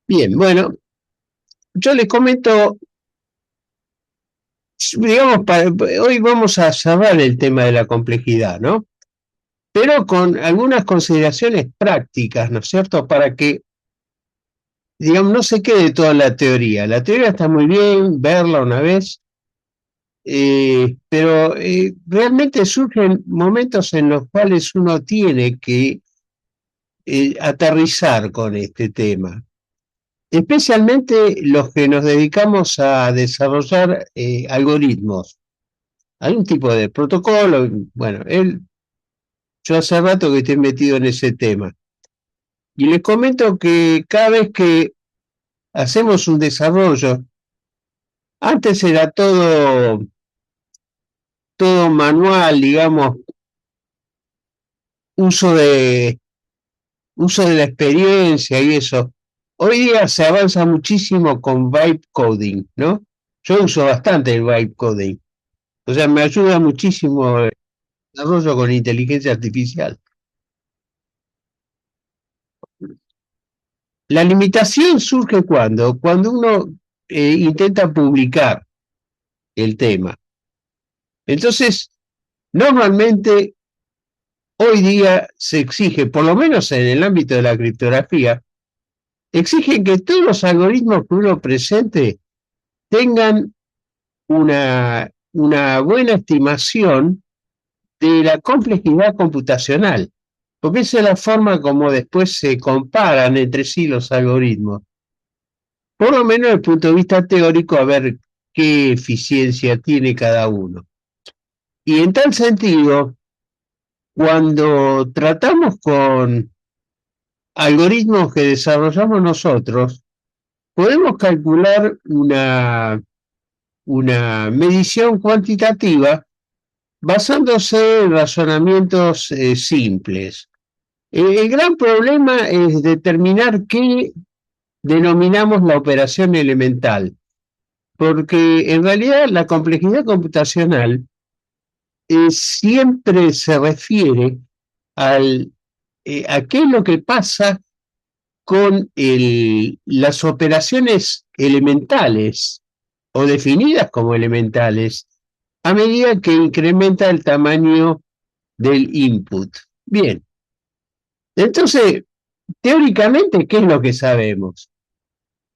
Bien, bueno, yo les comento, digamos, hoy vamos a cerrar el tema de la complejidad, ¿no? Pero con algunas consideraciones prácticas, ¿no es cierto? Para que, digamos, no se quede toda la teoría. La teoría está muy bien, verla una vez, pero realmente surgen momentos en los cuales uno tiene que aterrizar con este tema. Especialmente los que nos dedicamos a desarrollar algoritmos, algún tipo de protocolo. Bueno, yo hace rato que estoy metido en ese tema. Y les comento que cada vez que hacemos un desarrollo, antes era todo manual, digamos, uso de, uso de la experiencia y eso. Hoy día se avanza muchísimo con vibe coding, ¿no? Yo uso bastante el vibe coding. O sea, me ayuda muchísimo el desarrollo con inteligencia artificial. La limitación surge cuando uno intenta publicar el tema. Entonces, normalmente hoy día se exige, por lo menos en el ámbito de la criptografía, exigen que todos los algoritmos que uno presente tengan una buena estimación de la complejidad computacional, porque esa es la forma como después se comparan entre sí los algoritmos. Por lo menos desde el punto de vista teórico, a ver qué eficiencia tiene cada uno. Y en tal sentido, cuando tratamos con algoritmos que desarrollamos nosotros, podemos calcular una medición cuantitativa basándose en razonamientos simples. El gran problema es determinar qué denominamos la operación elemental, porque en realidad la complejidad computacional siempre se refiere al, a qué es lo que pasa con las operaciones elementales o definidas como elementales a medida que incrementa el tamaño del input. Bien, entonces, teóricamente, ¿qué es lo que sabemos?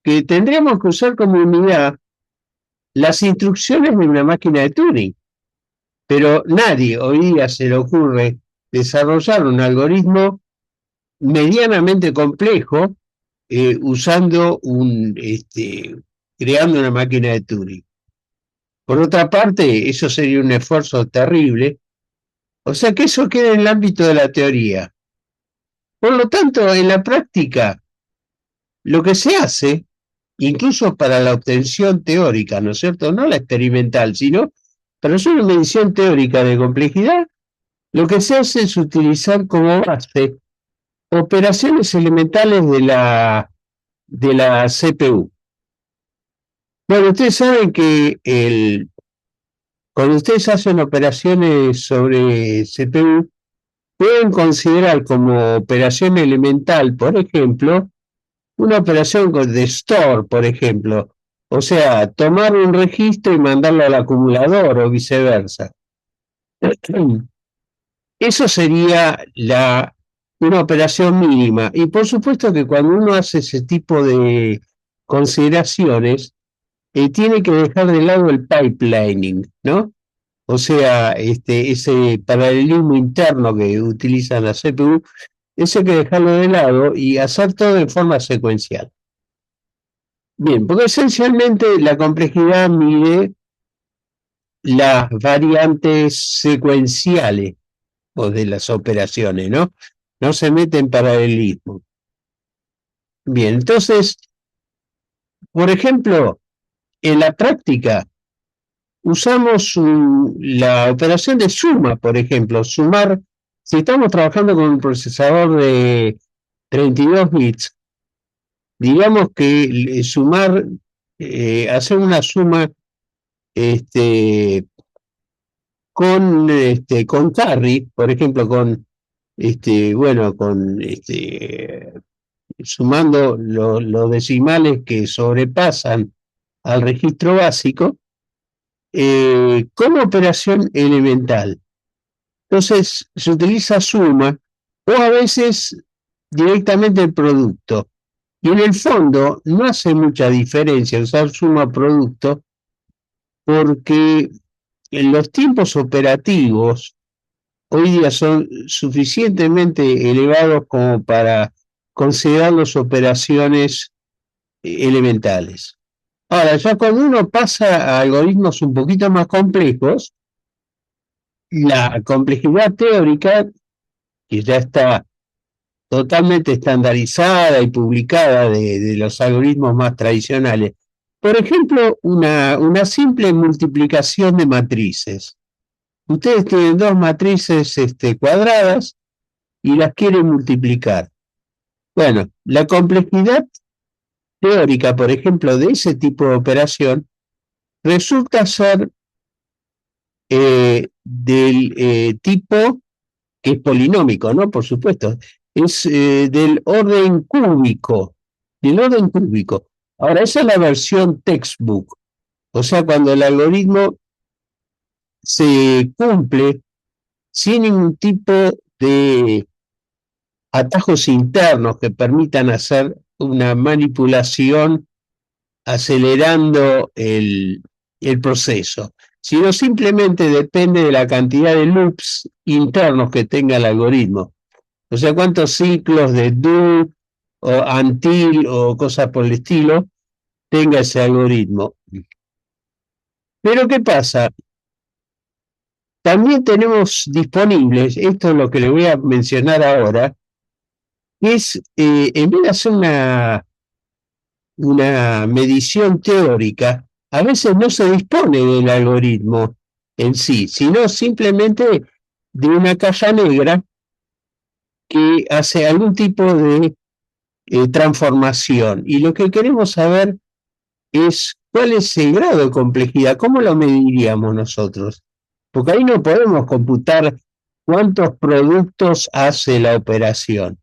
Que tendríamos que usar como unidad las instrucciones de una máquina de Turing, pero nadie hoy día se le ocurre desarrollar un algoritmo medianamente complejo creando una máquina de Turing. Por otra parte, eso sería un esfuerzo terrible, o sea que eso queda en el ámbito de la teoría. Por lo tanto, en la práctica, lo que se hace, incluso para la obtención teórica, ¿no es cierto? No la experimental, sino para hacer una medición teórica de complejidad, lo que se hace es utilizar como base operaciones elementales de la CPU. Bueno, ustedes saben que cuando ustedes hacen operaciones sobre CPU, pueden considerar como operación elemental, por ejemplo, una operación de store, por ejemplo. O sea, tomar un registro y mandarlo al acumulador o viceversa. Eso sería una operación mínima. Y por supuesto que cuando uno hace ese tipo de consideraciones, tiene que dejar de lado el pipelining, ¿no? O sea, ese paralelismo interno que utiliza la CPU, eso hay que dejarlo de lado y hacer todo de forma secuencial. Bien, porque esencialmente la complejidad mide las variantes secuenciales o de las operaciones, ¿no? No se mete en paralelismo. Bien, entonces, por ejemplo, en la práctica usamos la operación de suma, por ejemplo, sumar, si estamos trabajando con un procesador de 32 bits, digamos que sumar, hacer una suma este, con carry, por ejemplo, bueno, con sumando los decimales que sobrepasan al registro básico, como operación elemental. Entonces se utiliza suma o a veces directamente el producto. Y en el fondo no hace mucha diferencia usar suma producto porque en los tiempos operativos hoy día son suficientemente elevados como para considerar las operaciones elementales. Ahora, ya cuando uno pasa a algoritmos un poquito más complejos, la complejidad teórica, que ya está totalmente estandarizada y publicada de los algoritmos más tradicionales. Por ejemplo, una simple multiplicación de matrices. Ustedes tienen dos matrices cuadradas y las quieren multiplicar. Bueno, la complejidad teórica, por ejemplo, de ese tipo de operación resulta ser del tipo que es polinómico, ¿no? Por supuesto, es del orden cúbico, del orden cúbico. Ahora, esa es la versión textbook, o sea, cuando el algoritmo se cumple sin ningún tipo de atajos internos que permitan hacer una manipulación acelerando el proceso, sino simplemente depende de la cantidad de loops internos que tenga el algoritmo. O sea, cuántos ciclos de do o until o cosas por el estilo tenga ese algoritmo. Pero ¿qué pasa? También tenemos disponibles, esto es lo que le voy a mencionar ahora, que es, en vez de hacer una medición teórica, a veces no se dispone del algoritmo en sí, sino simplemente de una caja negra que hace algún tipo de transformación. Y lo que queremos saber es cuál es el grado de complejidad, cómo lo mediríamos nosotros. Porque ahí no podemos computar cuántos productos hace la operación.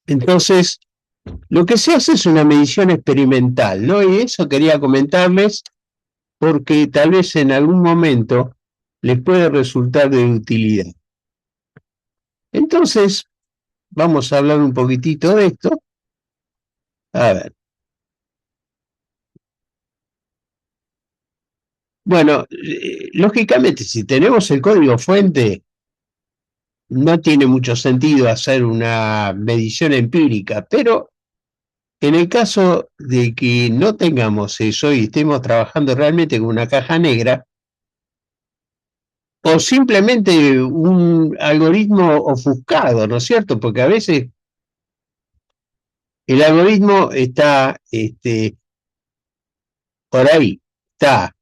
Entonces, lo que se hace es una medición experimental, ¿no? Y eso quería comentarles porque tal vez en algún momento les puede resultar de utilidad. Entonces, vamos a hablar un poquitito de esto. A ver. Bueno, lógicamente, si tenemos el código fuente, no tiene mucho sentido hacer una medición empírica, pero en el caso de que no tengamos eso y estemos trabajando realmente con una caja negra, o simplemente un algoritmo ofuscado, ¿no es cierto? Porque a veces el algoritmo está por ahí, está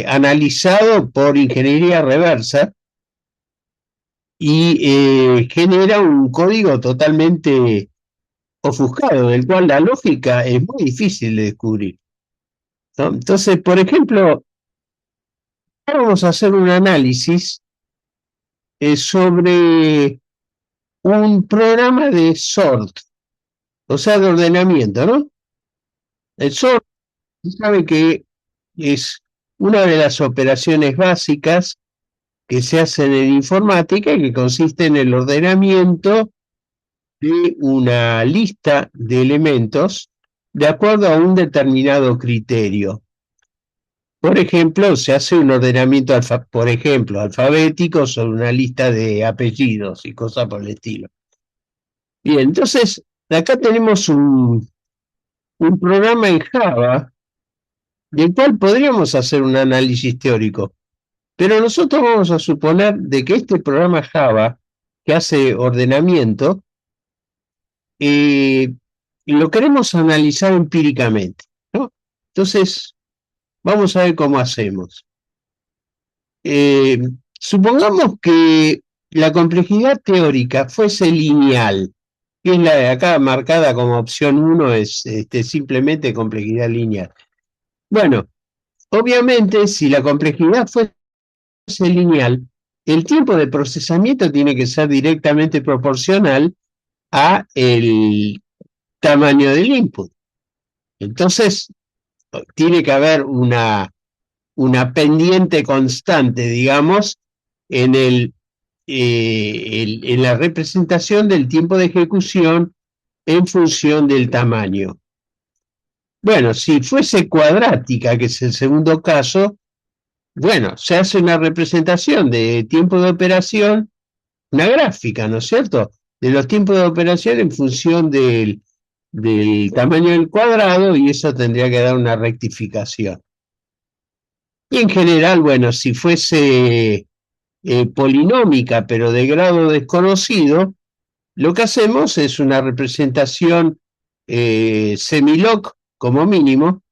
analizado por ingeniería reversa y genera un código totalmente ofuscado, del cual la lógica es muy difícil de descubrir, ¿no? Entonces, por ejemplo, vamos a hacer un análisis sobre un programa de sort, o sea, de ordenamiento, ¿no? El sort, se sabe que es una de las operaciones básicas que se hacen en informática y que consiste en el ordenamiento de una lista de elementos de acuerdo a un determinado criterio. Por ejemplo, se hace un ordenamiento, por ejemplo, alfabético sobre una lista de apellidos y cosas por el estilo. Bien, entonces, acá tenemos un programa en Java del cual podríamos hacer un análisis teórico, pero nosotros vamos a suponer de que este programa Java que hace ordenamiento lo queremos analizar empíricamente, ¿no? Entonces, vamos a ver cómo hacemos. Eh, Supongamos que la complejidad teórica fuese lineal, que es la de acá marcada como opción 1, es simplemente complejidad lineal. Bueno, obviamente, si la complejidad fuese lineal, el tiempo de procesamiento tiene que ser directamente proporcional a el tamaño del input. Entonces, tiene que haber una pendiente constante, digamos, en en la representación del tiempo de ejecución en función del tamaño. Bueno, si fuese cuadrática, que es el segundo caso, bueno, se hace una representación de tiempo de operación, una gráfica, ¿no es cierto? De los tiempos de operación en función del tamaño del cuadrado, y eso tendría que dar una rectificación. Y en general, bueno, si fuese polinómica, pero de grado desconocido, lo que hacemos es una representación semilog como mínimo,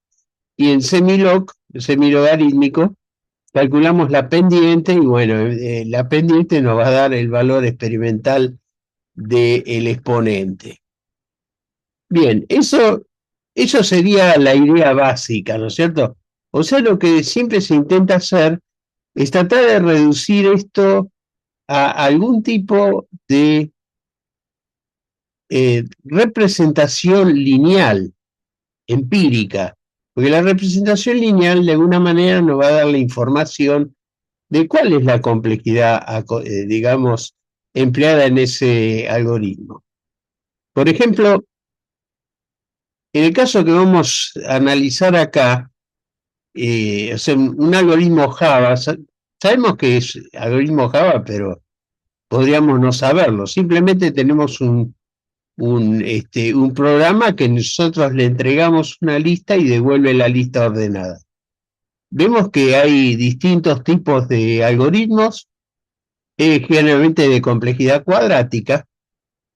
y en semilogarítmico, calculamos la pendiente, y bueno, la pendiente nos va a dar el valor experimental del exponente. Bien, eso sería la idea básica, ¿no es cierto? O sea, lo que siempre se intenta hacer es tratar de reducir esto a algún tipo de representación lineal, empírica, porque la representación lineal de alguna manera nos va a dar la información de cuál es la complejidad, digamos, empleada en ese algoritmo. Por ejemplo, en el caso que vamos a analizar acá, o sea, un algoritmo Java, sabemos que es algoritmo Java, pero podríamos no saberlo. Simplemente tenemos un programa que nosotros le entregamos una lista y devuelve la lista ordenada. Vemos que hay distintos tipos de algoritmos, generalmente de complejidad cuadrática,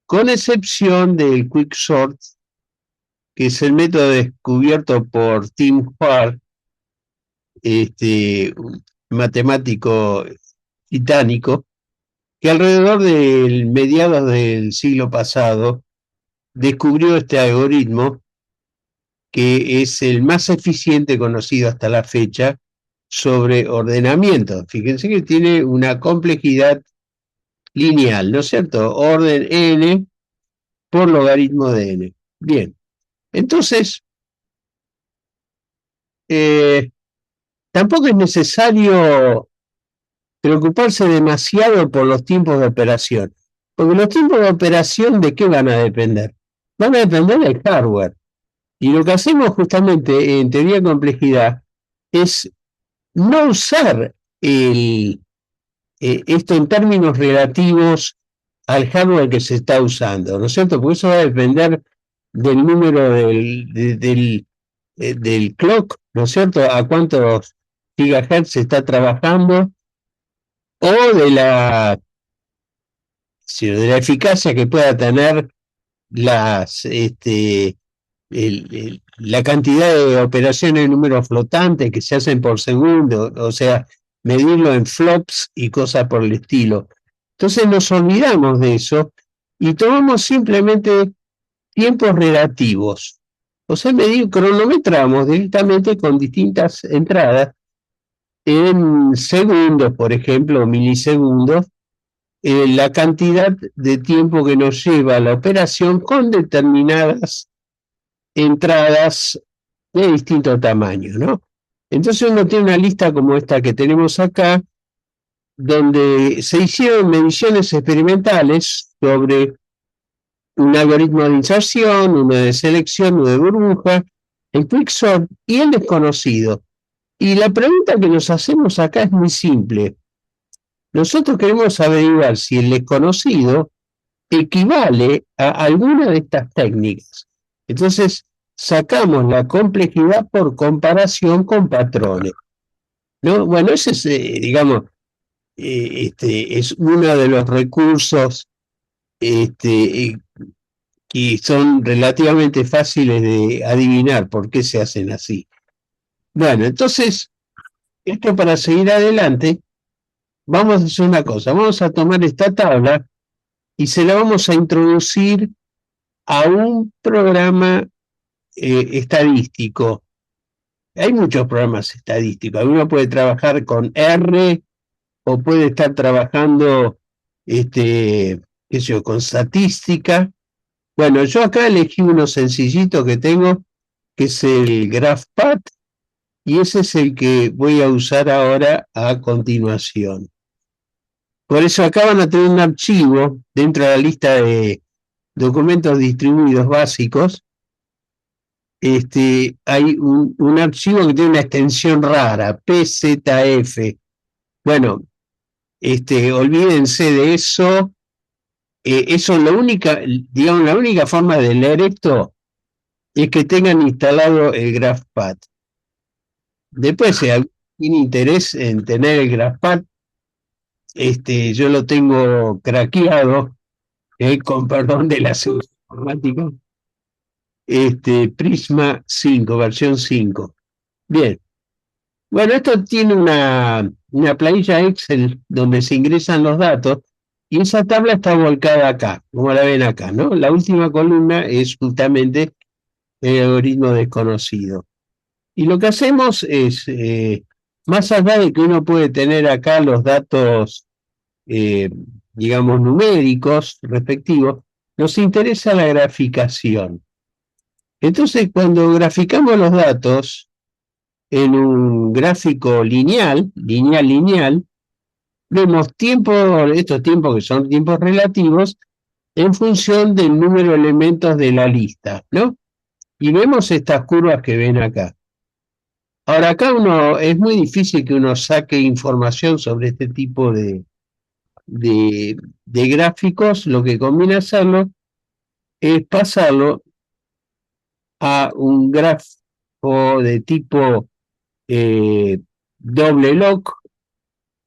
con excepción del quicksort, que es el método descubierto por Tim Hart, un matemático británico, que alrededor del mediados del siglo pasado descubrió este algoritmo, que es el más eficiente conocido hasta la fecha sobre ordenamiento. Fíjense que tiene una complejidad lineal, ¿no es cierto? Orden n por logaritmo de n. Bien, entonces, tampoco es necesario preocuparse demasiado por los tiempos de operación, porque los tiempos de operación, ¿de qué van a depender? Van a depender del hardware. Y lo que hacemos justamente en teoría de complejidad es no usar esto en términos relativos al hardware que se está usando, ¿no es cierto? Porque eso va a depender del número del clock, ¿no es cierto? A cuántos gigahertz se está trabajando, o de la eficacia que pueda tener la cantidad de operaciones en números flotantes que se hacen por segundo, o sea, medirlo en flops y cosas por el estilo. Entonces nos olvidamos de eso y tomamos simplemente tiempos relativos. O sea, cronometramos directamente con distintas entradas en segundos, por ejemplo, milisegundos, la cantidad de tiempo que nos lleva la operación con determinadas entradas de distinto tamaño, ¿no? Entonces uno tiene una lista como esta que tenemos acá, donde se hicieron mediciones experimentales sobre un algoritmo de inserción, uno de selección, uno de burbuja, el quicksort y el desconocido. Y la pregunta que nos hacemos acá es muy simple. Nosotros queremos averiguar si el desconocido equivale a alguna de estas técnicas. Entonces, sacamos la complejidad por comparación con patrones, ¿no? Bueno, ese es, digamos, es uno de los recursos que son relativamente fáciles de adivinar por qué se hacen así. Bueno, entonces, esto para seguir adelante, vamos a hacer una cosa, vamos a tomar esta tabla y se la vamos a introducir a un programa estadístico. Hay muchos programas estadísticos. Uno puede trabajar con R o puede estar trabajando qué sé yo, con statística. Bueno, yo acá elegí uno sencillito que tengo, que es el GraphPad, y ese es el que voy a usar ahora a continuación. Por eso acá van a tener un archivo dentro de la lista de documentos distribuidos básicos. Hay un archivo que tiene una extensión rara, PZF. Bueno, olvídense de eso. Eso es digamos, la única forma de leer esto es que tengan instalado el GraphPad. Después, si alguien tiene interés en tener el GraphPad, yo lo tengo craqueado, con perdón de la informática, Prisma 5, versión 5. Bien, bueno, esto tiene una planilla Excel donde se ingresan los datos y esa tabla está volcada acá, como la ven acá, ¿no? La última columna es justamente el algoritmo desconocido. Y lo que hacemos es, más allá de que uno puede tener acá los datos, eh, digamos, numéricos respectivos, nos interesa la graficación. Entonces, cuando graficamos los datos en un gráfico lineal, vemos estos tiempos que son tiempos relativos, en función del número de elementos de la lista, ¿no? Y vemos estas curvas que ven acá. Ahora, acá es muy difícil que uno saque información sobre este tipo de gráficos. Lo que conviene hacerlo es pasarlo a un gráfico de tipo doble log,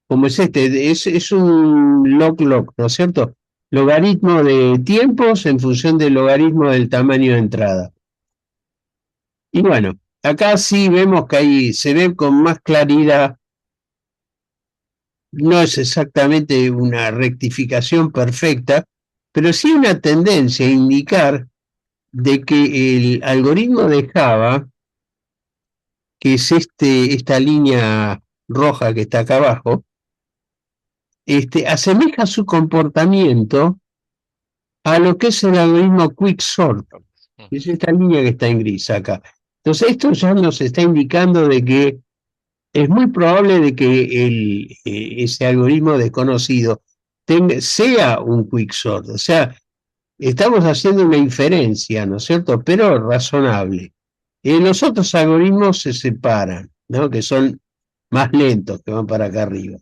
como es es un log, ¿no es cierto? Logaritmo de tiempos en función del logaritmo del tamaño de entrada. Y bueno, acá sí vemos que ahí se ve con más claridad. No es exactamente una rectificación perfecta, pero sí una tendencia a indicar de que el algoritmo de Java, que es esta línea roja que está acá abajo, asemeja su comportamiento a lo que es el algoritmo Quicksort, que es esta línea que está en gris acá. Entonces esto ya nos está indicando de que es muy probable de que ese algoritmo desconocido sea un quicksort. O sea, estamos haciendo una inferencia, ¿no es cierto? Pero razonable. Los otros algoritmos se separan, ¿no? Que son más lentos, que van para acá arriba.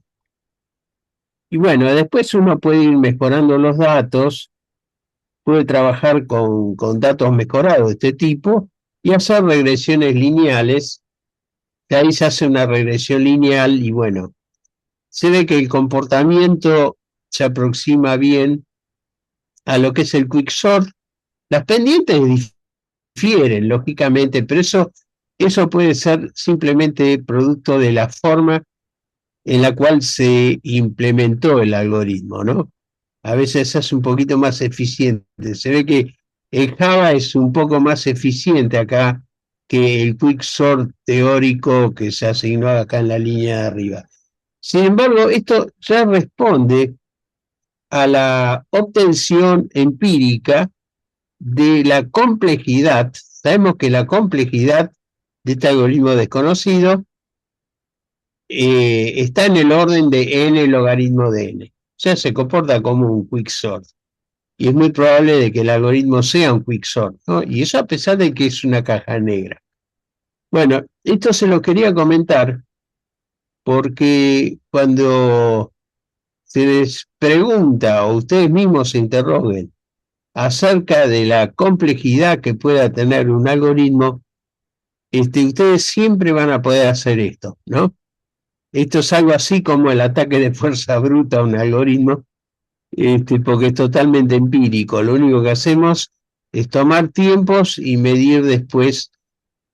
Y bueno, después uno puede ir mejorando los datos, puede trabajar con datos mejorados de este tipo y hacer regresiones lineales. De ahí se hace una regresión lineal y bueno, se ve que el comportamiento se aproxima bien a lo que es el quicksort. Las pendientes difieren, lógicamente, pero eso puede ser simplemente producto de la forma en la cual se implementó el algoritmo, ¿no? A veces se hace un poquito más eficiente. Se ve que el Java es un poco más eficiente acá que el quicksort teórico que se asignó acá en la línea de arriba. Sin embargo, esto ya responde a la obtención empírica de la complejidad. Sabemos que la complejidad de este algoritmo desconocido está en el orden de n logaritmo de n. O sea, se comporta como un quicksort. Y es muy probable de que el algoritmo sea un quicksort, ¿no? Y eso a pesar de que es una caja negra. Bueno, esto se lo quería comentar porque cuando se les pregunta o ustedes mismos se interroguen acerca de la complejidad que pueda tener un algoritmo, ustedes siempre van a poder hacer esto, ¿no? Esto es algo así como el ataque de fuerza bruta a un algoritmo, porque es totalmente empírico. Lo único que hacemos es tomar tiempos y medir después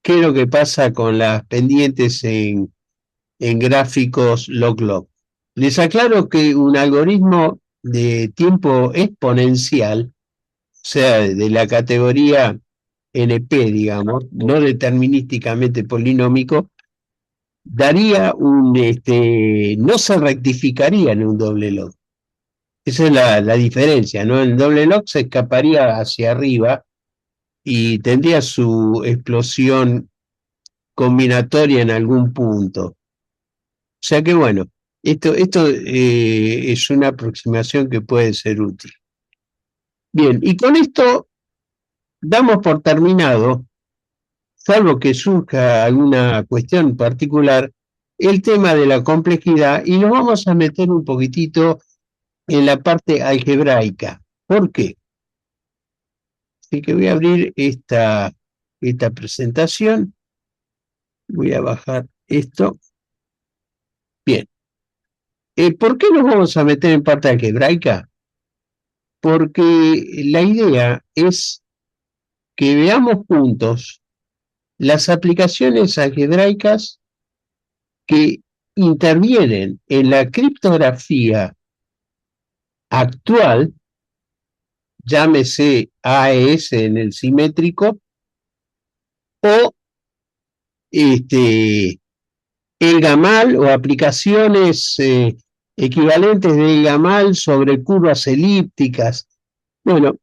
qué es lo que pasa con las pendientes en gráficos log-log. Les aclaro que un algoritmo de tiempo exponencial, o sea, de la categoría NP, digamos, no determinísticamente polinómico, daría no se rectificaría en un doble log. Esa es la diferencia, ¿no? El doble lock se escaparía hacia arriba y tendría su explosión combinatoria en algún punto. O sea que bueno, esto es una aproximación que puede ser útil. Bien, y con esto damos por terminado, salvo que surja alguna cuestión particular, el tema de la complejidad y nos vamos a meter un poquitito en la parte algebraica. ¿Por qué? Así que voy a abrir esta presentación, voy a bajar esto. Bien, ¿por qué nos vamos a meter en parte algebraica? Porque la idea es que veamos juntos las aplicaciones algebraicas que intervienen en la criptografía actual, llámese AES en el simétrico, o el Gamal o aplicaciones equivalentes de Gamal sobre curvas elípticas. Bueno,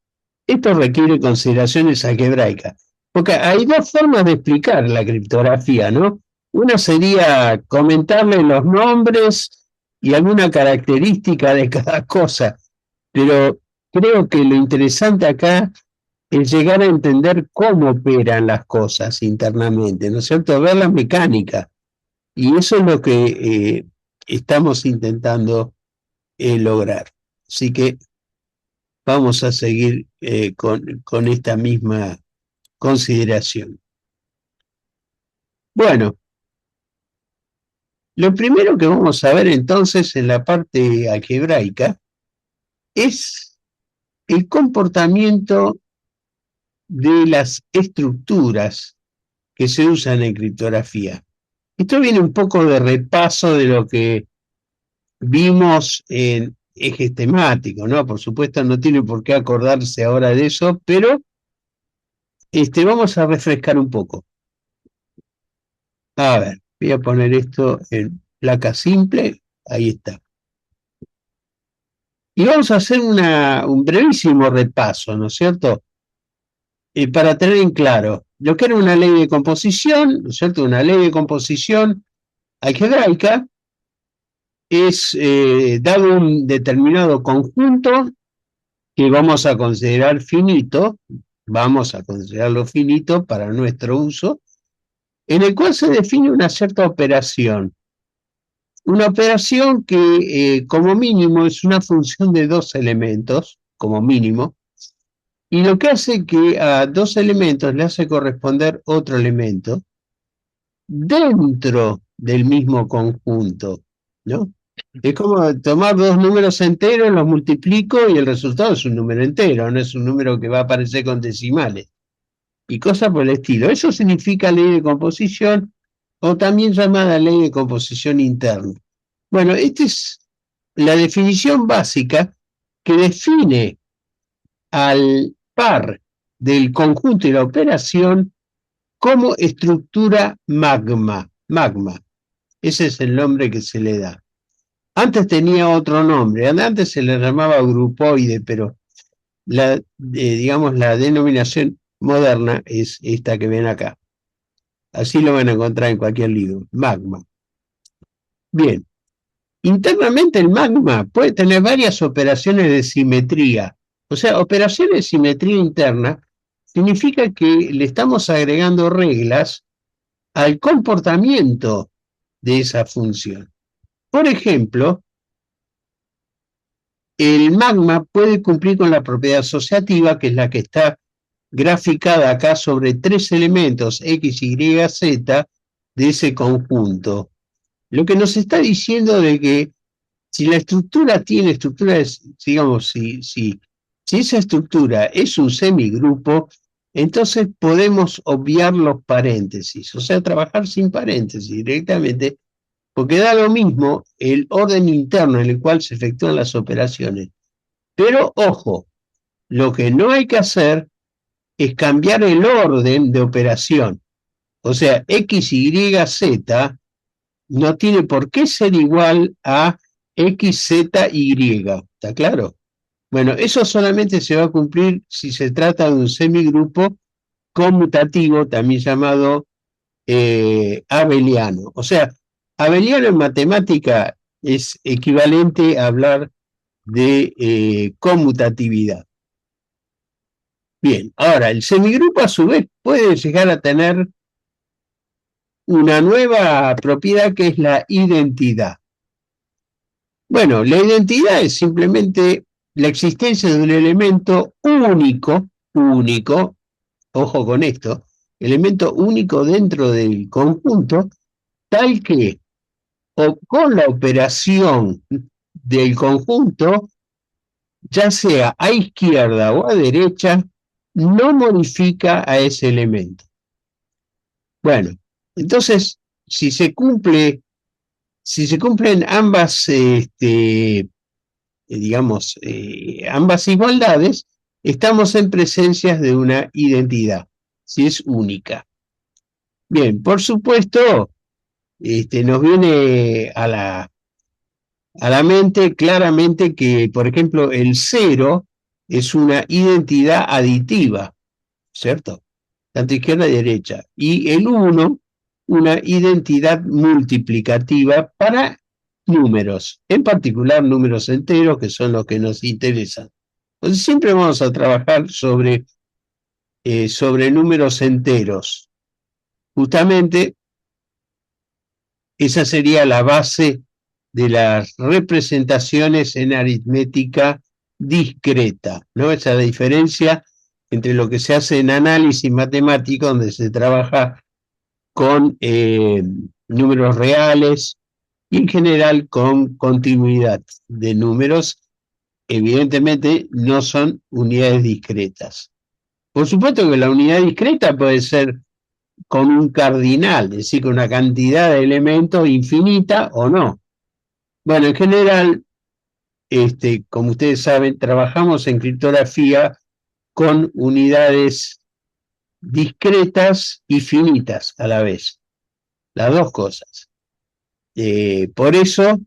esto requiere consideraciones algebraicas, porque hay dos formas de explicar la criptografía, ¿no? Una sería comentarle los nombres y alguna característica de cada cosa, pero creo que lo interesante acá es llegar a entender cómo operan las cosas internamente, ¿no es cierto? Ver la mecánica. Y eso es lo que estamos intentando lograr. Así que vamos a seguir con esta misma consideración. Bueno, lo primero que vamos a ver entonces en la parte algebraica es el comportamiento de las estructuras que se usan en criptografía. Esto viene un poco de repaso de lo que vimos en ejes temáticos, ¿no? Por supuesto no tiene por qué acordarse ahora de eso, pero vamos a refrescar un poco. A ver, voy a poner esto en placa simple, ahí está. Y vamos a hacer un brevísimo repaso, ¿no es cierto? Para tener en claro lo que era una ley de composición, ¿no es cierto? Una ley de composición algebraica es dado un determinado conjunto que vamos a considerar finito, vamos a considerarlo finito para nuestro uso, en el cual se define una cierta operación. Una operación que como mínimo es una función de dos elementos, como mínimo, y lo que hace que a dos elementos le hace corresponder otro elemento dentro del mismo conjunto, ¿no? Es como tomar dos números enteros, los multiplico y el resultado es un número entero, no es un número que va a aparecer con decimales y cosas por el estilo. Eso significa ley de composición o también llamada ley de composición interna. Bueno, esta es la definición básica que define al par del conjunto y la operación como estructura magma. Magma, ese es el nombre que se le da. Antes tenía otro nombre, antes se le llamaba grupoide, pero digamos, la denominación moderna es esta que ven acá. Así lo van a encontrar en cualquier libro, magma. Bien, internamente el magma puede tener varias operaciones de simetría. O sea, operaciones de simetría interna significa que le estamos agregando reglas al comportamiento de esa función. Por ejemplo, el magma puede cumplir con la propiedad asociativa, que es la que está graficada acá sobre tres elementos X, Y, Z de ese conjunto. Lo que nos está diciendo de que si la estructura tiene estructuras, digamos, si esa estructura es un semigrupo, entonces podemos obviar los paréntesis, o sea, trabajar sin paréntesis directamente, porque da lo mismo el orden interno en el cual se efectúan las operaciones. Pero, ojo, lo que no hay que hacer es cambiar el orden de operación. O sea, X, Y, Z no tiene por qué ser igual a X, Z, Y. ¿Está ¿Está claro? Bueno, eso solamente se va a cumplir si se trata de un semigrupo conmutativo, también llamado abeliano. O sea, abeliano en matemática es equivalente a hablar de conmutatividad. Bien, ahora, el semigrupo a su vez puede llegar a tener una nueva propiedad que es la identidad. Bueno, la identidad es simplemente la existencia de un elemento único, ojo con esto, elemento único dentro del conjunto, tal que o con la operación del conjunto, ya sea a izquierda o a derecha, no modifica a ese elemento. Bueno, entonces, si se cumplen ambas, digamos, ambas igualdades, estamos en presencia de una identidad, si es única. Bien, por supuesto, nos viene a la mente claramente que, por ejemplo, el cero es una identidad aditiva, ¿cierto? Tanto izquierda y derecha. Y el uno, una identidad multiplicativa para números, en particular números enteros, que son los que nos interesan. Entonces siempre vamos a trabajar sobre números enteros. Justamente esa sería la base de las representaciones en aritmética discreta, ¿no? Esa es la diferencia entre lo que se hace en análisis matemático, donde se trabaja con números reales y en general con continuidad de números. Evidentemente no son unidades discretas. Por supuesto que la unidad discreta puede ser con un cardinal, es decir, con una cantidad de elementos infinita o no. Bueno, en general, como ustedes saben, trabajamos en criptografía con unidades discretas y finitas a la vez, las dos cosas. Por eso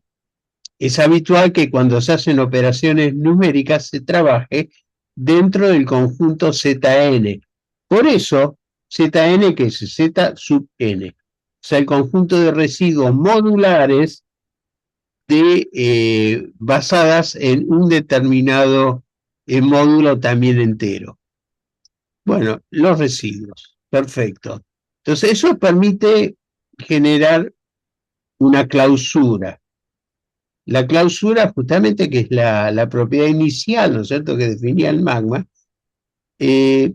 es habitual que cuando se hacen operaciones numéricas se trabaje dentro del conjunto Zn. Por eso, Zn, que es Z sub n, o sea, el conjunto de residuos modulares basadas en un determinado módulo también entero. Bueno, los residuos, perfecto. Entonces, eso permite generar una clausura. La clausura, justamente, que es la propiedad inicial, ¿no es cierto?, que definía el magma, es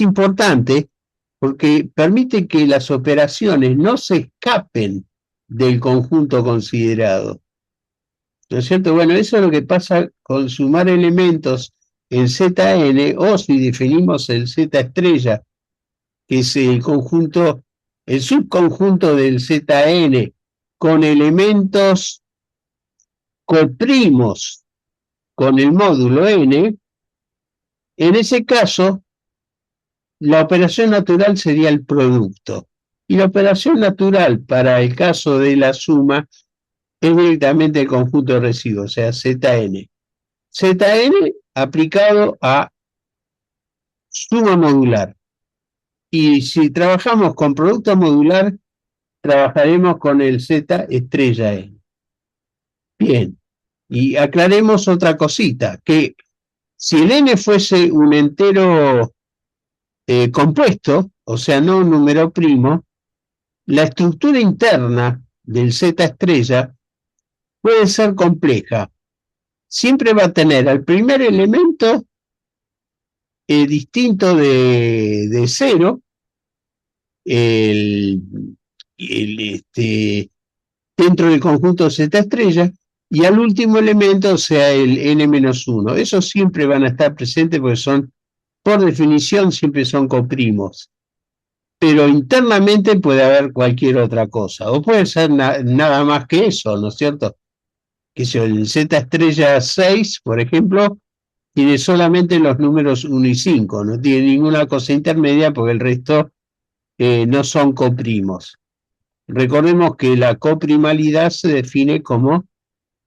importante porque permite que las operaciones no se escapen del conjunto considerado. ¿No es cierto? Bueno, eso es lo que pasa con sumar elementos en Zn, o si definimos el Z estrella, que es el conjunto, el subconjunto del Zn, con elementos coprimos con el módulo n, en ese caso, la operación natural sería el producto. Y la operación natural para el caso de la suma es directamente el conjunto de residuos, o sea, Zn. Zn aplicado a suma modular. Y si trabajamos con producto modular, trabajaremos con el Z estrella n. Bien, y aclaremos otra cosita, que si el n fuese un entero compuesto, o sea, no un número primo, la estructura interna del Z estrella puede ser compleja. Siempre va a tener al primer elemento distinto de cero, el, dentro del conjunto Z estrella, y al último elemento, o sea, el n-1. Esos siempre van a estar presentes porque son, por definición, siempre son coprimos. Pero internamente puede haber cualquier otra cosa, o puede ser nada más que eso, ¿no es cierto? Que si el Z estrella 6, por ejemplo, tiene solamente los números 1 y 5, no tiene ninguna cosa intermedia porque el resto no son coprimos. Recordemos que la coprimalidad se define como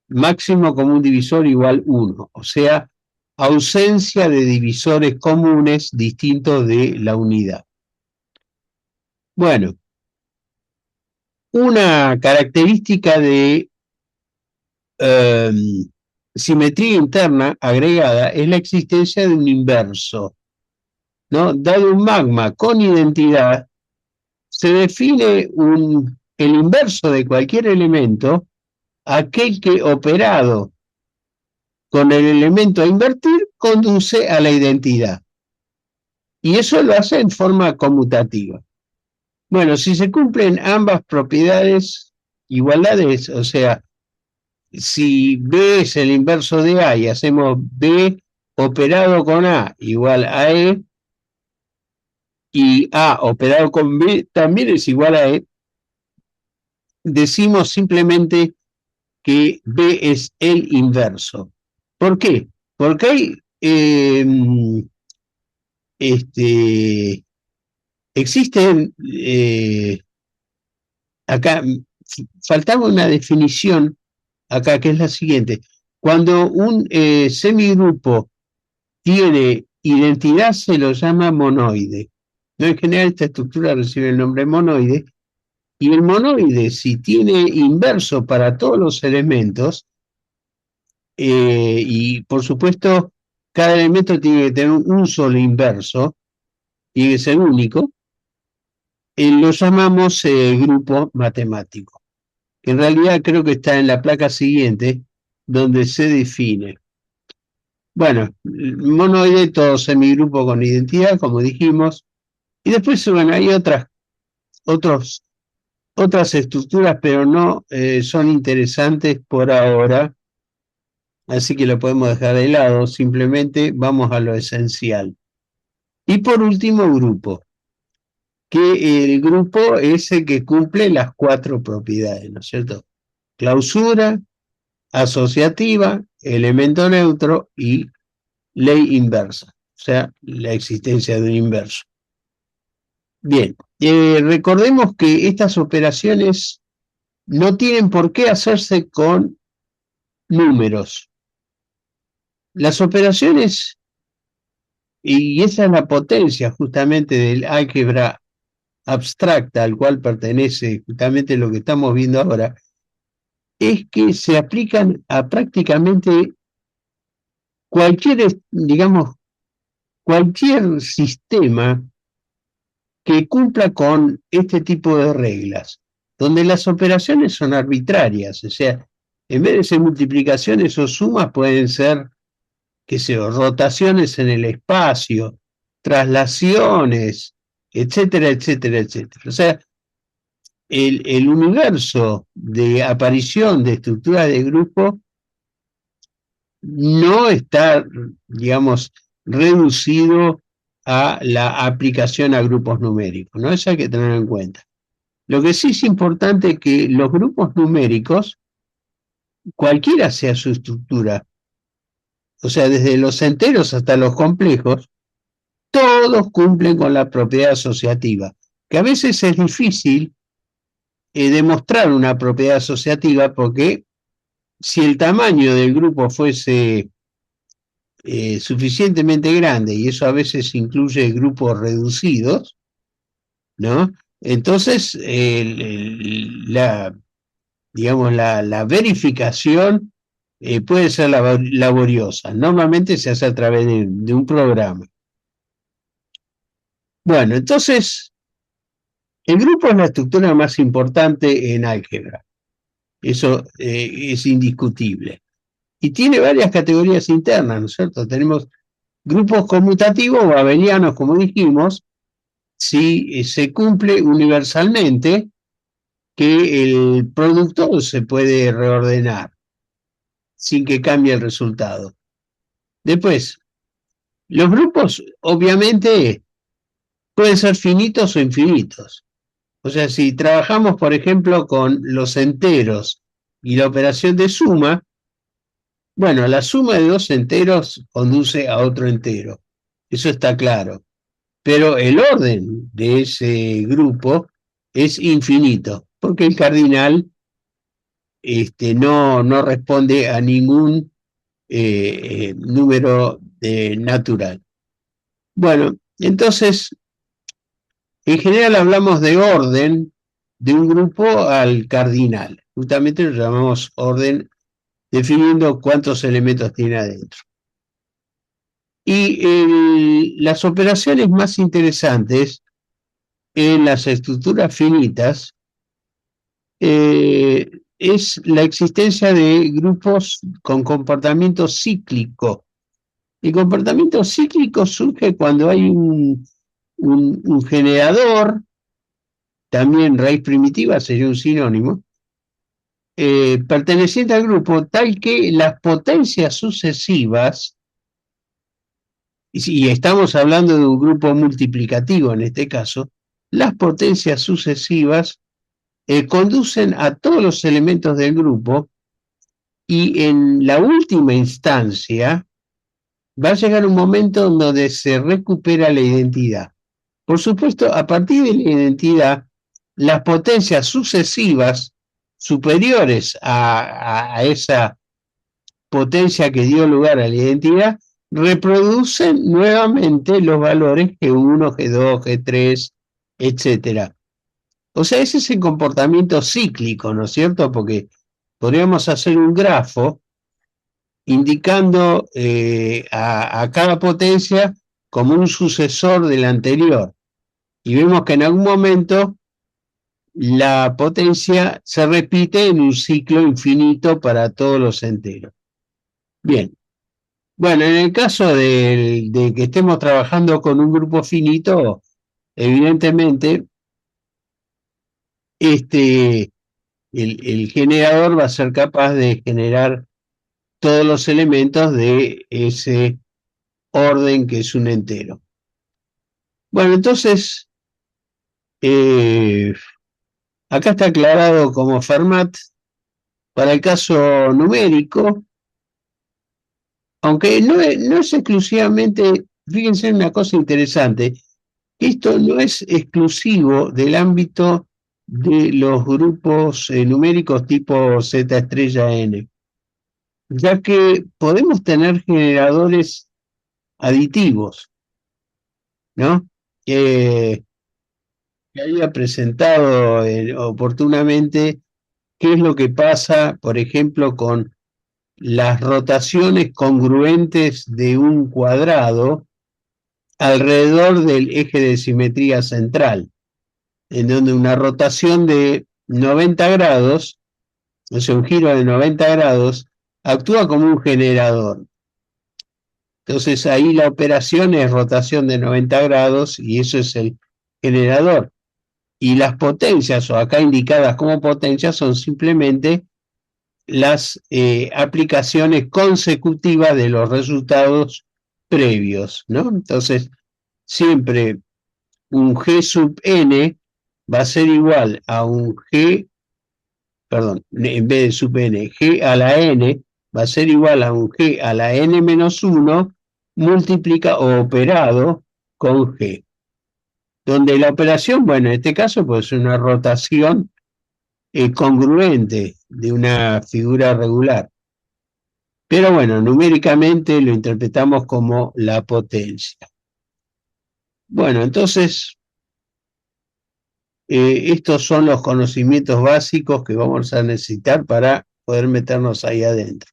máximo común divisor igual 1, o sea, ausencia de divisores comunes distintos de la unidad. Bueno, una característica de simetría interna agregada es la existencia de un inverso, ¿no? Dado un magma con identidad, se define el inverso de cualquier elemento, aquel que operado con el elemento a invertir conduce a la identidad. Y eso lo hace en forma conmutativa. Bueno, si se cumplen ambas propiedades igualdades, o sea, si B es el inverso de A y hacemos B operado con A igual a E, y A operado con B también es igual a E, decimos simplemente que B es el inverso. ¿Por qué? Porque hay existen acá, faltaba una definición acá que es la siguiente. Cuando un semigrupo tiene identidad se lo llama monoide. ¿No? En general esta estructura recibe el nombre monoide, y el monoide, si tiene inverso para todos los elementos, y por supuesto cada elemento tiene que tener un solo inverso, tiene que ser único, lo llamamos grupo matemático, que en realidad creo que está en la placa siguiente, donde se define. Bueno, monoide, todo semigrupo con identidad, como dijimos, y después, bueno, hay otras estructuras, pero no son interesantes por ahora, así que lo podemos dejar de lado, simplemente vamos a lo esencial. Y por último, grupo, que el grupo es el que cumple las 4 propiedades, ¿no es cierto? Clausura, asociativa, elemento neutro y ley inversa, o sea, la existencia de un inverso. Bien, recordemos que estas operaciones no tienen por qué hacerse con números. Las operaciones, y esa es la potencia justamente del álgebra abstracta al cual pertenece justamente lo que estamos viendo ahora, es que se aplican a prácticamente digamos, cualquier sistema que cumpla con este tipo de reglas, donde las operaciones son arbitrarias, o sea, en vez de ser multiplicaciones o sumas, pueden ser, qué sé yo, rotaciones en el espacio, traslaciones, etcétera, etcétera, etcétera. O sea, el universo de aparición de estructuras de grupo no está, digamos, reducido a la aplicación a grupos numéricos, ¿no? Eso hay que tener en cuenta. Lo que sí es importante es que los grupos numéricos, cualquiera sea su estructura, o sea, desde los enteros hasta los complejos, todos cumplen con la propiedad asociativa, que a veces es difícil demostrar una propiedad asociativa porque si el tamaño del grupo fuese suficientemente grande, y eso a veces incluye grupos reducidos, ¿no? Entonces, digamos, la verificación puede ser laboriosa. Normalmente se hace a través de un programa. Bueno, entonces, el grupo es la estructura más importante en álgebra. Eso es indiscutible. Y tiene varias categorías internas, ¿no es cierto? Tenemos grupos conmutativos o abelianos, como dijimos, si se cumple universalmente que el producto se puede reordenar sin que cambie el resultado. Después, los grupos obviamente pueden ser finitos o infinitos. O sea, si trabajamos, por ejemplo, con los enteros y la operación de suma, bueno, la suma de 2 enteros conduce a otro entero. Eso está claro. Pero el orden de ese grupo es infinito, porque el cardinal no responde a ningún número natural. Bueno, entonces, en general hablamos de orden de un grupo al cardinal. Justamente lo llamamos orden definiendo cuántos elementos tiene adentro. Y las operaciones más interesantes en las estructuras finitas es la existencia de grupos con comportamiento cíclico. El comportamiento cíclico surge cuando hay un generador, también raíz primitiva sería un sinónimo, perteneciente al grupo, tal que las potencias sucesivas, y estamos hablando de un grupo multiplicativo en este caso, las potencias sucesivas conducen a todos los elementos del grupo y en la última instancia va a llegar un momento donde se recupera la identidad. Por supuesto, a partir de la identidad, las potencias sucesivas superiores a esa potencia que dio lugar a la identidad reproducen nuevamente los valores G1, G2, G3, etcétera. O sea, ese es el comportamiento cíclico, ¿no es cierto? Porque podríamos hacer un grafo indicando a cada potencia como un sucesor del anterior. Y vemos que en algún momento la potencia se repite en un ciclo infinito para todos los enteros. Bien. Bueno, en el caso de que estemos trabajando con un grupo finito, evidentemente, el generador va a ser capaz de generar todos los elementos de ese orden que es un entero. Bueno, entonces, acá está aclarado como Fermat. Para el caso numérico, aunque no es exclusivamente, fíjense en una cosa interesante, esto no es exclusivo del ámbito de los grupos numéricos tipo Z estrella N, ya que podemos tener generadores aditivos, ¿no? Que haya presentado oportunamente qué es lo que pasa, por ejemplo, con las rotaciones congruentes de un cuadrado alrededor del eje de simetría central, en donde una rotación de 90 grados, o sea, un giro de 90 grados, actúa como un generador. Entonces ahí la operación es rotación de 90 grados y eso es el generador. Y las potencias, o acá indicadas como potencias, son simplemente las aplicaciones consecutivas de los resultados previos, ¿no? Entonces, siempre un G sub n va a ser igual a un G, perdón, en vez de sub n, G a la n va a ser igual a un G a la n menos 1 multiplica o operado con G. Donde la operación, bueno, en este caso, pues es una rotación congruente de una figura regular. Pero bueno, numéricamente lo interpretamos como la potencia. Bueno, entonces, estos son los conocimientos básicos que vamos a necesitar para poder meternos ahí adentro.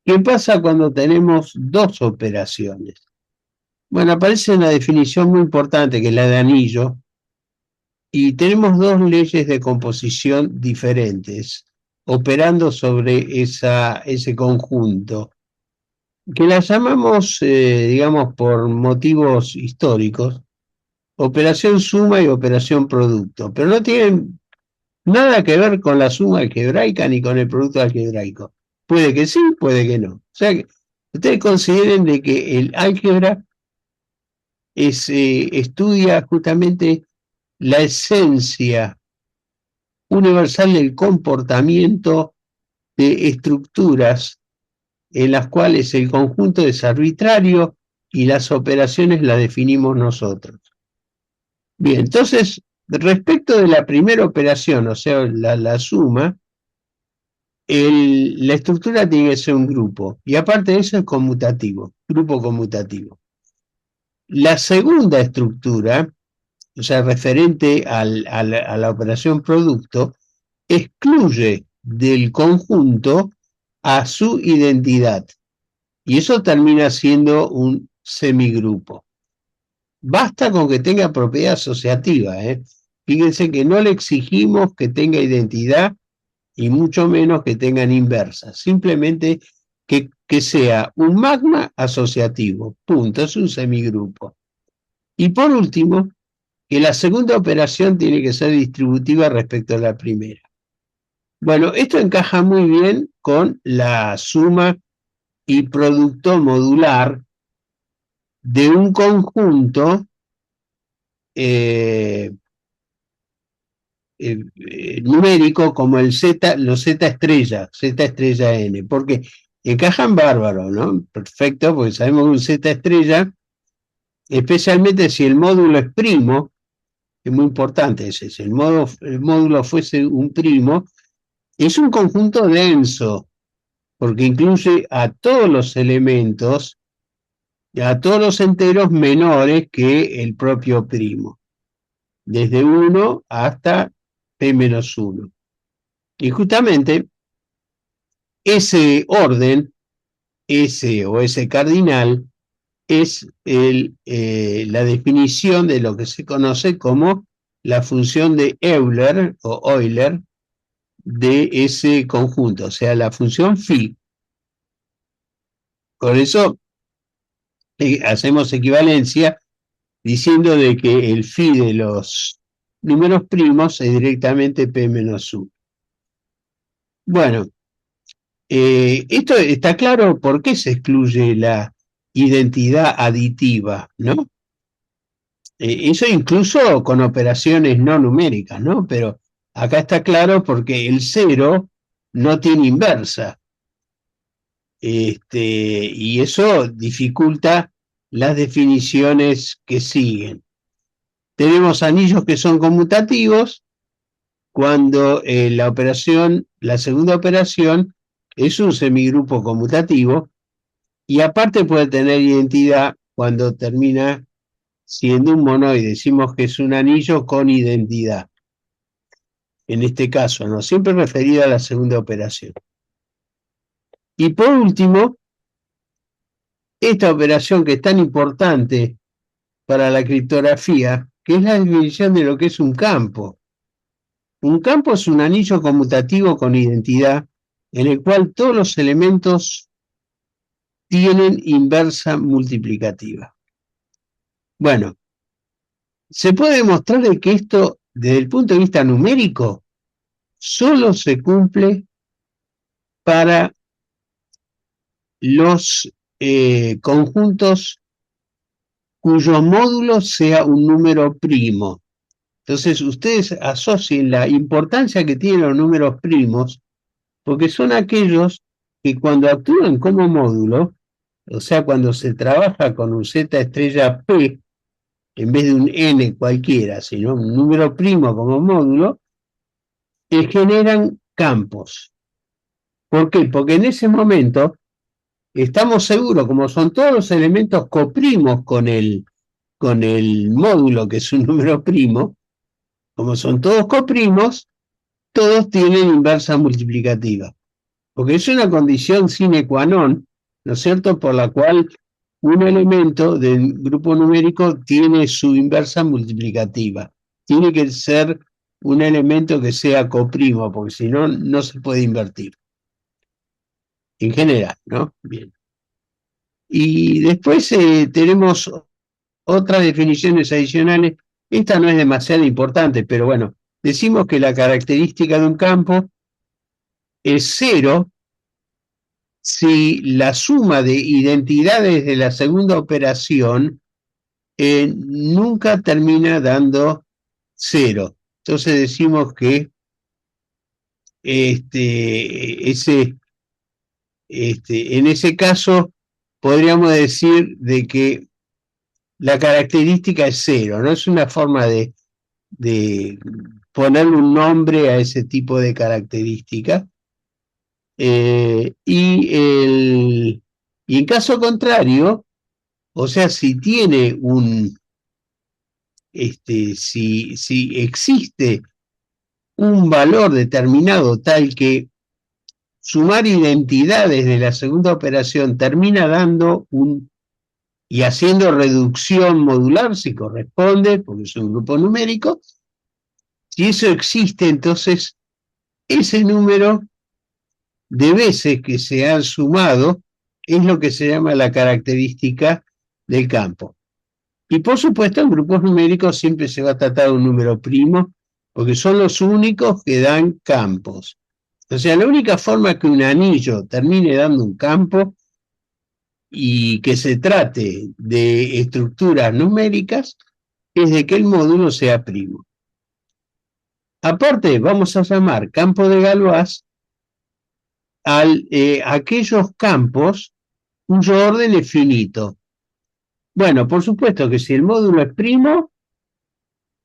¿Qué pasa cuando tenemos dos operaciones? Bueno, aparece una definición muy importante que es la de anillo, y tenemos dos leyes de composición diferentes operando sobre ese conjunto, que las llamamos, digamos, por motivos históricos, operación suma y operación producto, pero no tienen nada que ver con la suma algebraica ni con el producto algebraico. Puede que sí, puede que no. O sea, que ustedes consideren de que el álgebra estudia justamente la esencia universal del comportamiento de estructuras en las cuales el conjunto es arbitrario y las operaciones las definimos nosotros. Bien, entonces, respecto de la primera operación, o sea, la suma, la estructura tiene que ser un grupo, y aparte de eso es conmutativo, grupo conmutativo. La segunda estructura, o sea, referente a la operación producto, excluye del conjunto a su identidad, y eso termina siendo un semigrupo. Basta con que tenga propiedad asociativa, ¿eh? Fíjense que no le exigimos que tenga identidad y mucho menos que tengan inversas, simplemente que sea un magma asociativo, punto, es un semigrupo. Y por último, que la segunda operación tiene que ser distributiva respecto a la primera. Bueno, esto encaja muy bien con la suma y producto modular de un conjunto eh, numérico como el Z, los Z estrella N, porque encajan bárbaro, ¿no? Perfecto, porque sabemos que un Z estrella, especialmente si el módulo es primo, es muy importante ese, si el módulo fuese un primo, es un conjunto denso, porque incluye a todos los elementos, a todos los enteros menores que el propio primo, desde 1 hasta P-1. Y justamente ese orden, ese cardinal, es la definición de lo que se conoce como la función de Euler o Euler de ese conjunto, o sea, la función phi. Por eso hacemos equivalencia diciendo de que el phi de los números primos es directamente P-1. Bueno, esto está claro por qué se excluye la identidad aditiva, ¿no? Eso incluso con operaciones no numéricas, ¿no? Pero acá está claro porque el cero no tiene inversa. Y eso dificulta las definiciones que siguen. Tenemos anillos que son conmutativos cuando la segunda operación es un semigrupo conmutativo y aparte puede tener identidad cuando termina siendo un monoide. Decimos que es un anillo con identidad. En este caso, ¿no? Siempre referido a la segunda operación. Y por último, esta operación que es tan importante para la criptografía, que es la definición de lo que es un campo. Un campo es un anillo conmutativo con identidad en el cual todos los elementos tienen inversa multiplicativa. Bueno, se puede demostrar que esto, desde el punto de vista numérico, solo se cumple para los conjuntos cuyo módulo sea un número primo. Entonces, ustedes asocien la importancia que tienen los números primos, porque son aquellos que cuando actúan como módulo, o sea, cuando se trabaja con un Z estrella P, en vez de un N cualquiera, sino un número primo como módulo, generan campos. ¿Por qué? Porque en ese momento estamos seguros, como son todos los elementos coprimos con el módulo, que es un número primo, como son todos coprimos, todos tienen inversa multiplicativa. Porque es una condición sine qua non, ¿no es cierto?, por la cual un elemento del grupo numérico tiene su inversa multiplicativa. Tiene que ser un elemento que sea coprimo, porque si no, no se puede invertir. En general, ¿no? Bien. Y después tenemos otras definiciones adicionales. Esta no es demasiado importante, pero bueno, decimos que la característica de un campo es cero si la suma de identidades de la segunda operación nunca termina dando cero. Entonces decimos que en ese caso podríamos decir de que la característica es cero, ¿no? Es una forma de ponerle un nombre a ese tipo de característica. Y en caso contrario, o sea, si tiene si existe un valor determinado tal que sumar identidades de la segunda operación termina dando y haciendo reducción modular si corresponde, porque es un grupo numérico, si eso existe, entonces ese número de veces que se han sumado es lo que se llama la característica del campo. Y por supuesto en grupos numéricos siempre se va a tratar de un número primo, porque son los únicos que dan campos. O sea, la única forma que un anillo termine dando un campo y que se trate de estructuras numéricas es de que el módulo sea primo. Aparte, vamos a llamar campo de Galois aquellos campos cuyo orden es finito. Bueno, por supuesto que si el módulo es primo,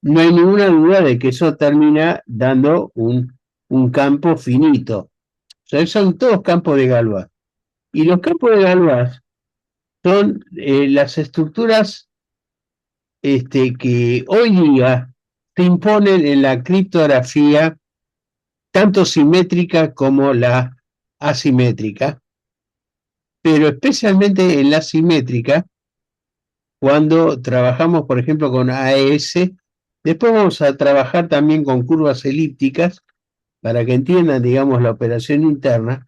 no hay ninguna duda de que eso termina dando un campo finito. O sea, son todos campos de Galois. Y los campos de Galois son las estructuras que hoy día se imponen en la criptografía, tanto simétrica como la asimétrica, pero especialmente en la simétrica, cuando trabajamos, por ejemplo, con AES, después vamos a trabajar también con curvas elípticas, para que entiendan, digamos, la operación interna,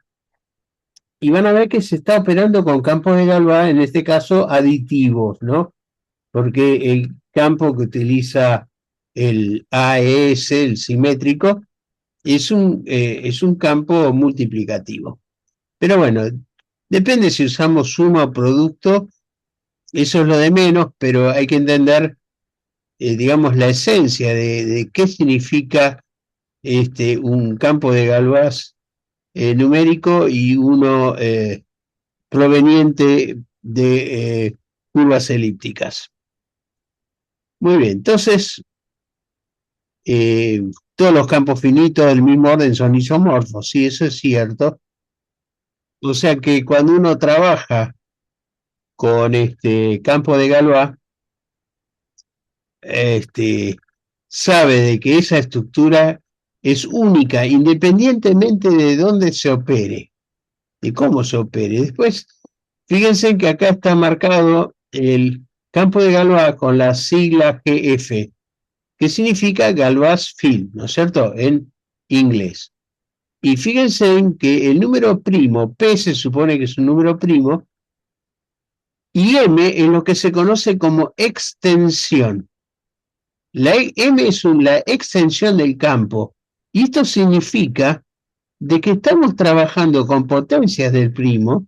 y van a ver que se está operando con campos de Galois, en este caso aditivos, ¿no? Porque el campo que utiliza el AES, el simétrico, es un campo multiplicativo. Pero bueno, depende si usamos suma o producto, eso es lo de menos, pero hay que entender, digamos, la esencia de qué significa un campo de Galois numérico y uno proveniente de curvas elípticas. Muy bien, entonces todos los campos finitos del mismo orden son isomorfos, sí, eso es cierto. O sea que cuando uno trabaja con este campo de Galois, sabe de que esa estructura es única, independientemente de dónde se opere, de cómo se opere. Después, fíjense que acá está marcado el campo de Galois con la sigla GF, que significa Galois Field, ¿no es cierto?, en inglés. Y fíjense en que el número primo, P se supone que es un número primo, y M es lo que se conoce como extensión. M es la extensión del campo, y esto significa de que estamos trabajando con potencias del primo,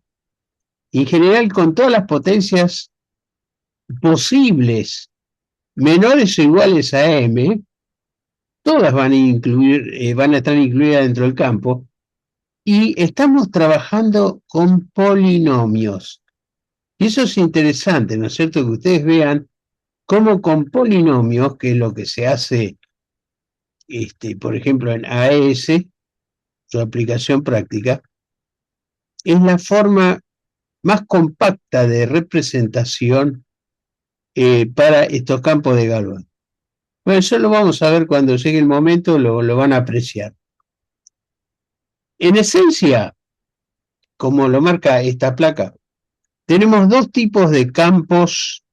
en general con todas las potencias posibles, menores o iguales a M, todas van a estar incluidas dentro del campo, y estamos trabajando con polinomios. Y eso es interesante, ¿no es cierto? Que ustedes vean cómo con polinomios, que es lo que se hace, por ejemplo, en AES, su aplicación práctica, es la forma más compacta de representación para estos campos de Galois. Bueno, eso lo vamos a ver cuando llegue el momento, lo van a apreciar. En esencia, como lo marca esta placa, tenemos dos tipos de campos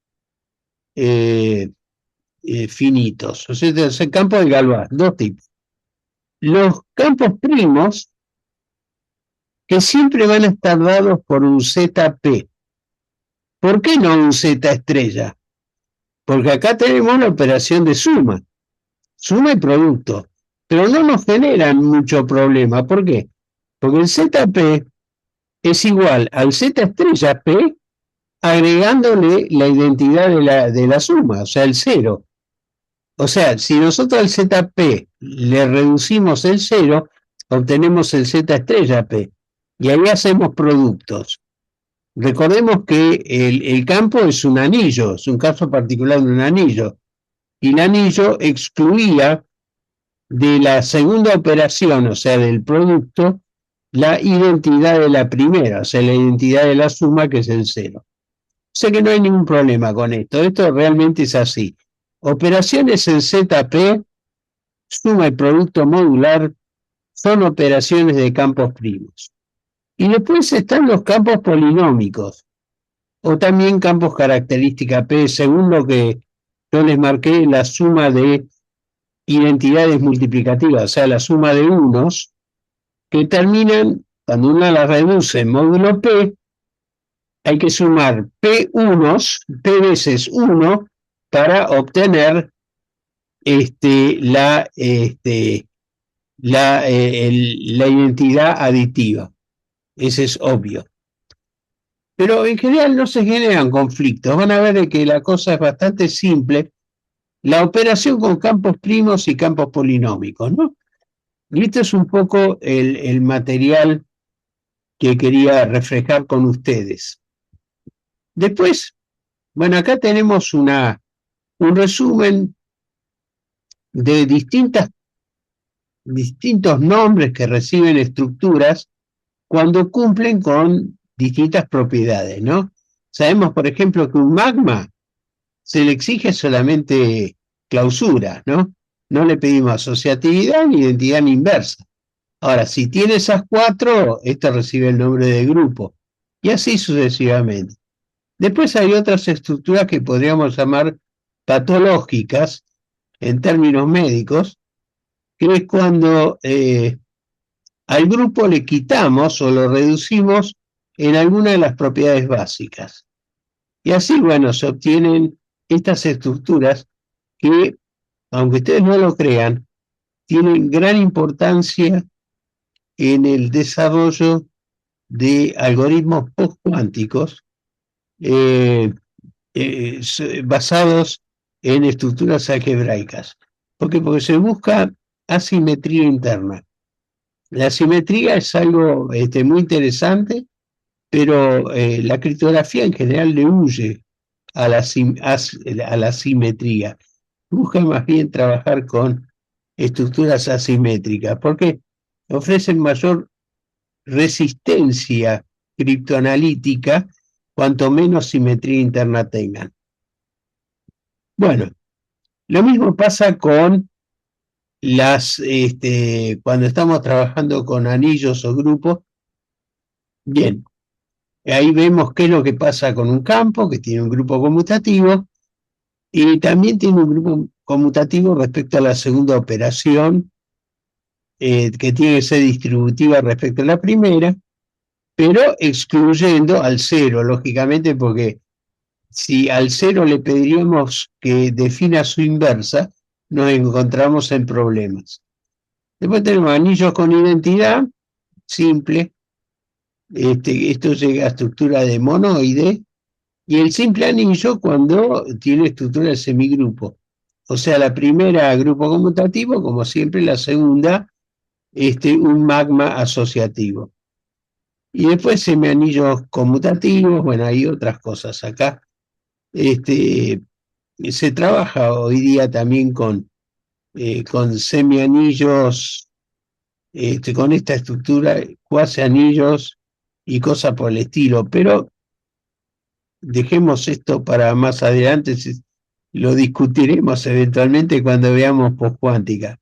finitos, o sea, el campo de Galois, dos tipos. Los campos primos, que siempre van a estar dados por un ZP. ¿Por qué no un Z estrella? Porque acá tenemos una operación de suma y producto, pero no nos generan mucho problema. ¿Por qué? Porque el ZP es igual al Z estrella P agregándole la identidad de la suma, o sea, el cero. O sea, si nosotros al ZP le reducimos el cero, obtenemos el Z estrella P. Y ahí hacemos productos. Recordemos que el campo es un anillo, es un caso particular de un anillo. Y el anillo excluía de la segunda operación, o sea, del producto, la identidad de la primera, o sea, la identidad de la suma, que es el cero. Sé que no hay ningún problema con esto. Esto realmente es así. Operaciones en ZP, suma y producto modular, son operaciones de campos primos. Y después están los campos polinómicos, o también campos característica P, según lo que yo les marqué, la suma de identidades multiplicativas, o sea, la suma de unos, que terminan, cuando uno las reduce en módulo P, hay que sumar P unos, P veces 1, para obtener la identidad aditiva. Ese es obvio. Pero en general no se generan conflictos. Van a ver que la cosa es bastante simple. La operación con campos primos y campos polinómicos, ¿no? Y esto es un poco el material que quería reflejar con ustedes. Después, bueno, acá tenemos un resumen de distintos nombres que reciben estructuras cuando cumplen con distintas propiedades, ¿no? Sabemos, por ejemplo, que un magma se le exige solamente clausura, ¿no? No le pedimos asociatividad ni identidad ni inversa. Ahora, si tiene esas cuatro, esto recibe el nombre de grupo, y así sucesivamente. Después hay otras estructuras que podríamos llamar patológicas en términos médicos, que es cuando al grupo le quitamos o lo reducimos en alguna de las propiedades básicas. Y así, bueno, se obtienen estas estructuras que, aunque ustedes no lo crean, tienen gran importancia en el desarrollo de algoritmos postcuánticos eh, basados en estructuras algebraicas. ¿Por qué? Porque se busca asimetría interna. La asimetría es algo muy interesante, pero la criptografía en general le huye a la simetría. Busca más bien trabajar con estructuras asimétricas, porque ofrecen mayor resistencia criptoanalítica cuanto menos simetría interna tengan. Bueno, lo mismo pasa con cuando estamos trabajando con anillos o grupos. Bien, ahí vemos qué es lo que pasa con un campo que tiene un grupo conmutativo y también tiene un grupo conmutativo respecto a la segunda operación, que tiene que ser distributiva respecto a la primera, pero excluyendo al cero, lógicamente, porque si al cero le pediríamos que defina su inversa, nos encontramos en problemas. Después tenemos anillos con identidad, simple. Esto llega a estructura de monoide, y el simple anillo cuando tiene estructura de semigrupo. O sea, la primera grupo conmutativo, como siempre, la segunda, un magma asociativo. Y después semianillos conmutativos, bueno, hay otras cosas acá. Se trabaja hoy día también con semianillos, con esta estructura, cuasi anillos y cosas por el estilo, pero dejemos esto para más adelante, lo discutiremos eventualmente cuando veamos postcuántica.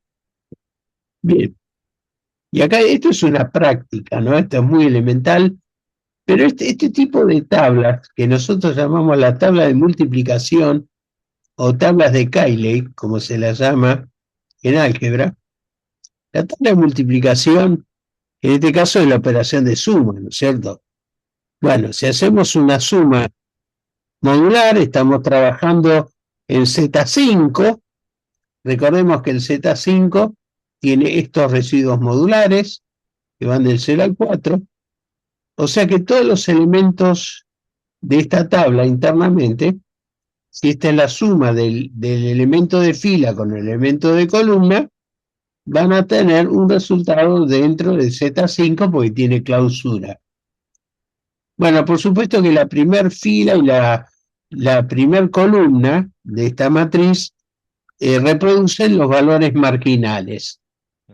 Bien, y acá esto es una práctica, ¿no? Esto es muy elemental, pero este tipo de tablas, que nosotros llamamos la tabla de multiplicación o tablas de Cayley, como se las llama en álgebra, la tabla de multiplicación, en este caso es la operación de suma, ¿no es cierto? Bueno, si hacemos una suma modular, estamos trabajando en Z5. Recordemos que el Z5 tiene estos residuos modulares que van del 0 al 4, o sea que todos los elementos de esta tabla internamente, si esta es la suma del elemento de fila con el elemento de columna, van a tener un resultado dentro del Z5 porque tiene clausura. Bueno, por supuesto que la primer fila y la primer columna de esta matriz reproducen los valores marginales.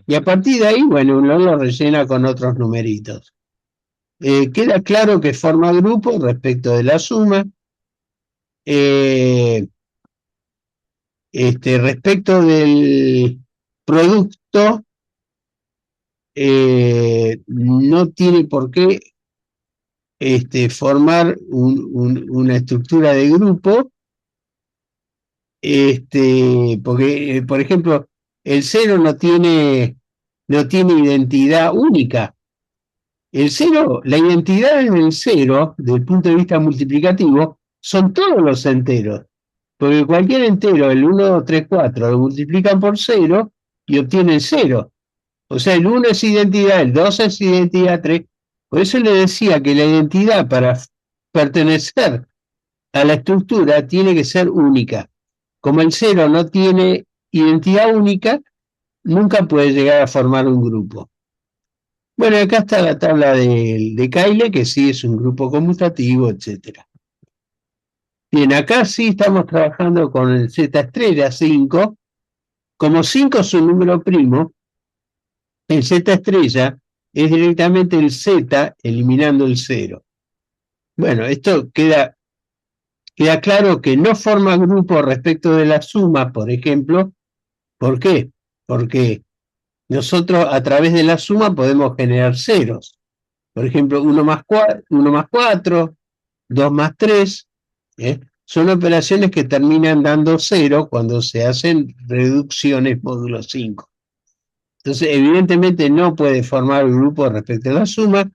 Y a partir de ahí, bueno, uno lo rellena con otros numeritos. Queda claro que forma grupo respecto de la suma. Eh, respecto del producto, no tiene por qué formar una estructura de grupo, porque, por ejemplo, el cero no tiene identidad única. El cero, la identidad en el cero, desde el punto de vista multiplicativo, son todos los enteros. Porque cualquier entero, el 1, 2, 3, 4, lo multiplican por cero y obtienen cero. O sea, el 1 es identidad, el 2 es identidad 3. Por eso le decía que la identidad para pertenecer a la estructura tiene que ser única. Como el cero no tiene identidad única, nunca puede llegar a formar un grupo. Bueno, acá está la tabla de Cayley, que sí es un grupo conmutativo, etcétera. Bien, acá sí estamos trabajando con el Z estrella 5. Como 5 es un número primo, el Z estrella es directamente el Z eliminando el 0. Bueno, esto queda claro que no forma grupo respecto de la suma, por ejemplo. ¿Por qué? Porque nosotros a través de la suma podemos generar ceros. Por ejemplo, 1 más 4, 2 más 3, son operaciones que terminan dando 0 cuando se hacen reducciones módulo 5. Entonces, evidentemente no puede formar un grupo respecto a la suma,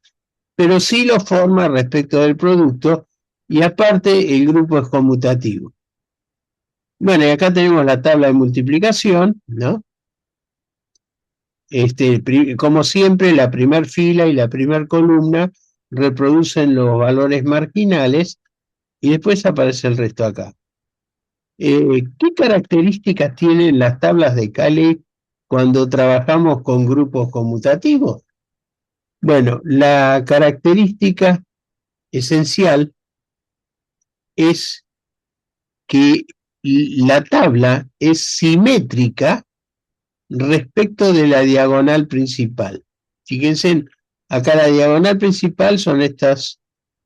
pero sí lo forma respecto del producto, y aparte el grupo es conmutativo. Bueno, y acá tenemos la tabla de multiplicación, ¿no? Como siempre, la primera fila y la primera columna reproducen los valores marginales y después aparece el resto acá. ¿Qué características tienen las tablas de Cayley cuando trabajamos con grupos conmutativos? Bueno, la característica esencial es que la tabla es simétrica respecto de la diagonal principal. Fíjense, acá la diagonal principal son esto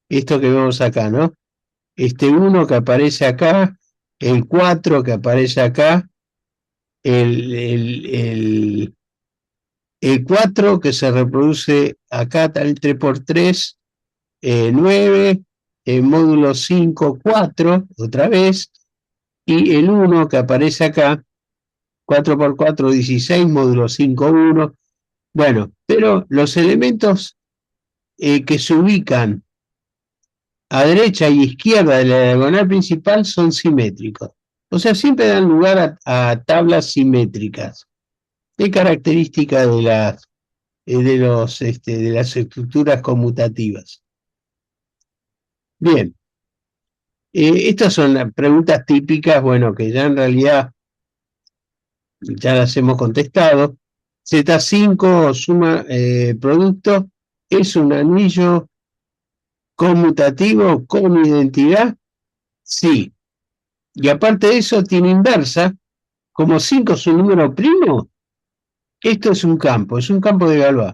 que vemos acá, ¿no? Este 1 que aparece acá, el 4 que aparece acá, el 4 que se reproduce acá, tal 3 por 3, 9, módulo 5, 4, otra vez, y el 1 que aparece acá, 4 por 4, 16, módulo 5, 1. Bueno, pero los elementos que se ubican a derecha y izquierda de la diagonal principal son simétricos. O sea, siempre dan lugar a tablas simétricas. ¿Qué característica de las estructuras conmutativas? Bien, estas son las preguntas típicas, bueno, que ya en realidad ya las hemos contestado. Z5 suma producto es un anillo conmutativo con identidad, sí. Y aparte de eso tiene inversa, como 5 es un número primo, esto es un campo de Galois.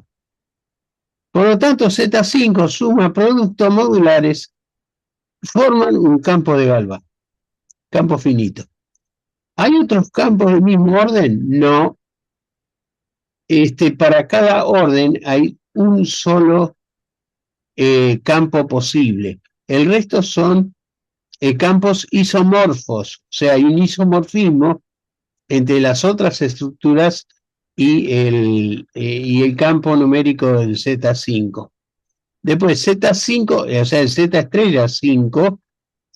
Por lo tanto, Z5 suma productos modulares forman un campo de Galois, campo finito. ¿Hay otros campos del mismo orden? No. Para cada orden hay un solo campo posible. El resto son campos isomorfos, o sea, hay un isomorfismo entre las otras estructuras y el campo numérico del Z5. Después, Z5, o sea, el Z estrella 5,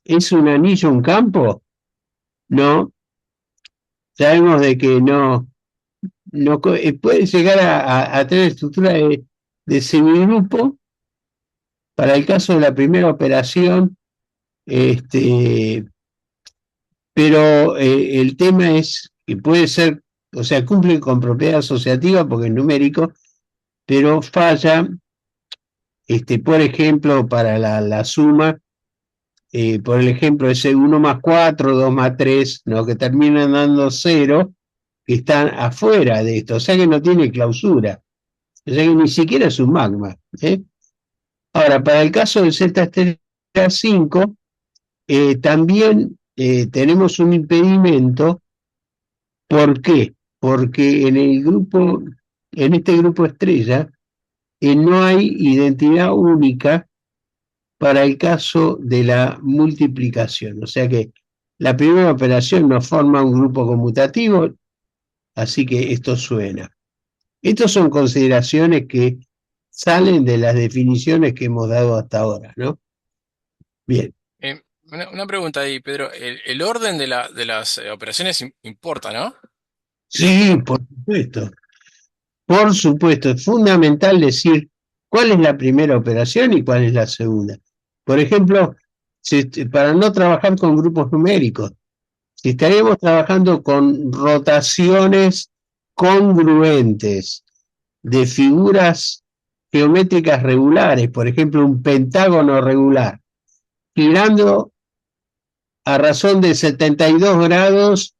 ¿es un anillo, un campo? No, sabemos de que no puede llegar a tener estructura de semigrupo. Para el caso de la primera operación, pero el tema es que puede ser, o sea, cumple con propiedad asociativa porque es numérico, pero falla, por ejemplo, para la suma, por el ejemplo ese 1 más 4, 2 más 3, ¿no? Que terminan dando 0, que están afuera de esto, o sea que no tiene clausura, o sea que ni siquiera es un magma. Ahora, para el caso del Z estrella 5, también tenemos un impedimento. ¿Por qué? Porque en este grupo estrella, no hay identidad única para el caso de la multiplicación. O sea que la primera operación no forma un grupo conmutativo, así que esto suena. Estas son consideraciones que salen de las definiciones que hemos dado hasta ahora, ¿no? Bien. Una pregunta ahí, Pedro. El orden de las operaciones importa, ¿no? Sí, por supuesto. Por supuesto, es fundamental decir cuál es la primera operación y cuál es la segunda. Por ejemplo, para no trabajar con grupos numéricos, si estaríamos trabajando con rotaciones congruentes de figuras geométricas regulares, por ejemplo, un pentágono regular, girando a razón de 72 grados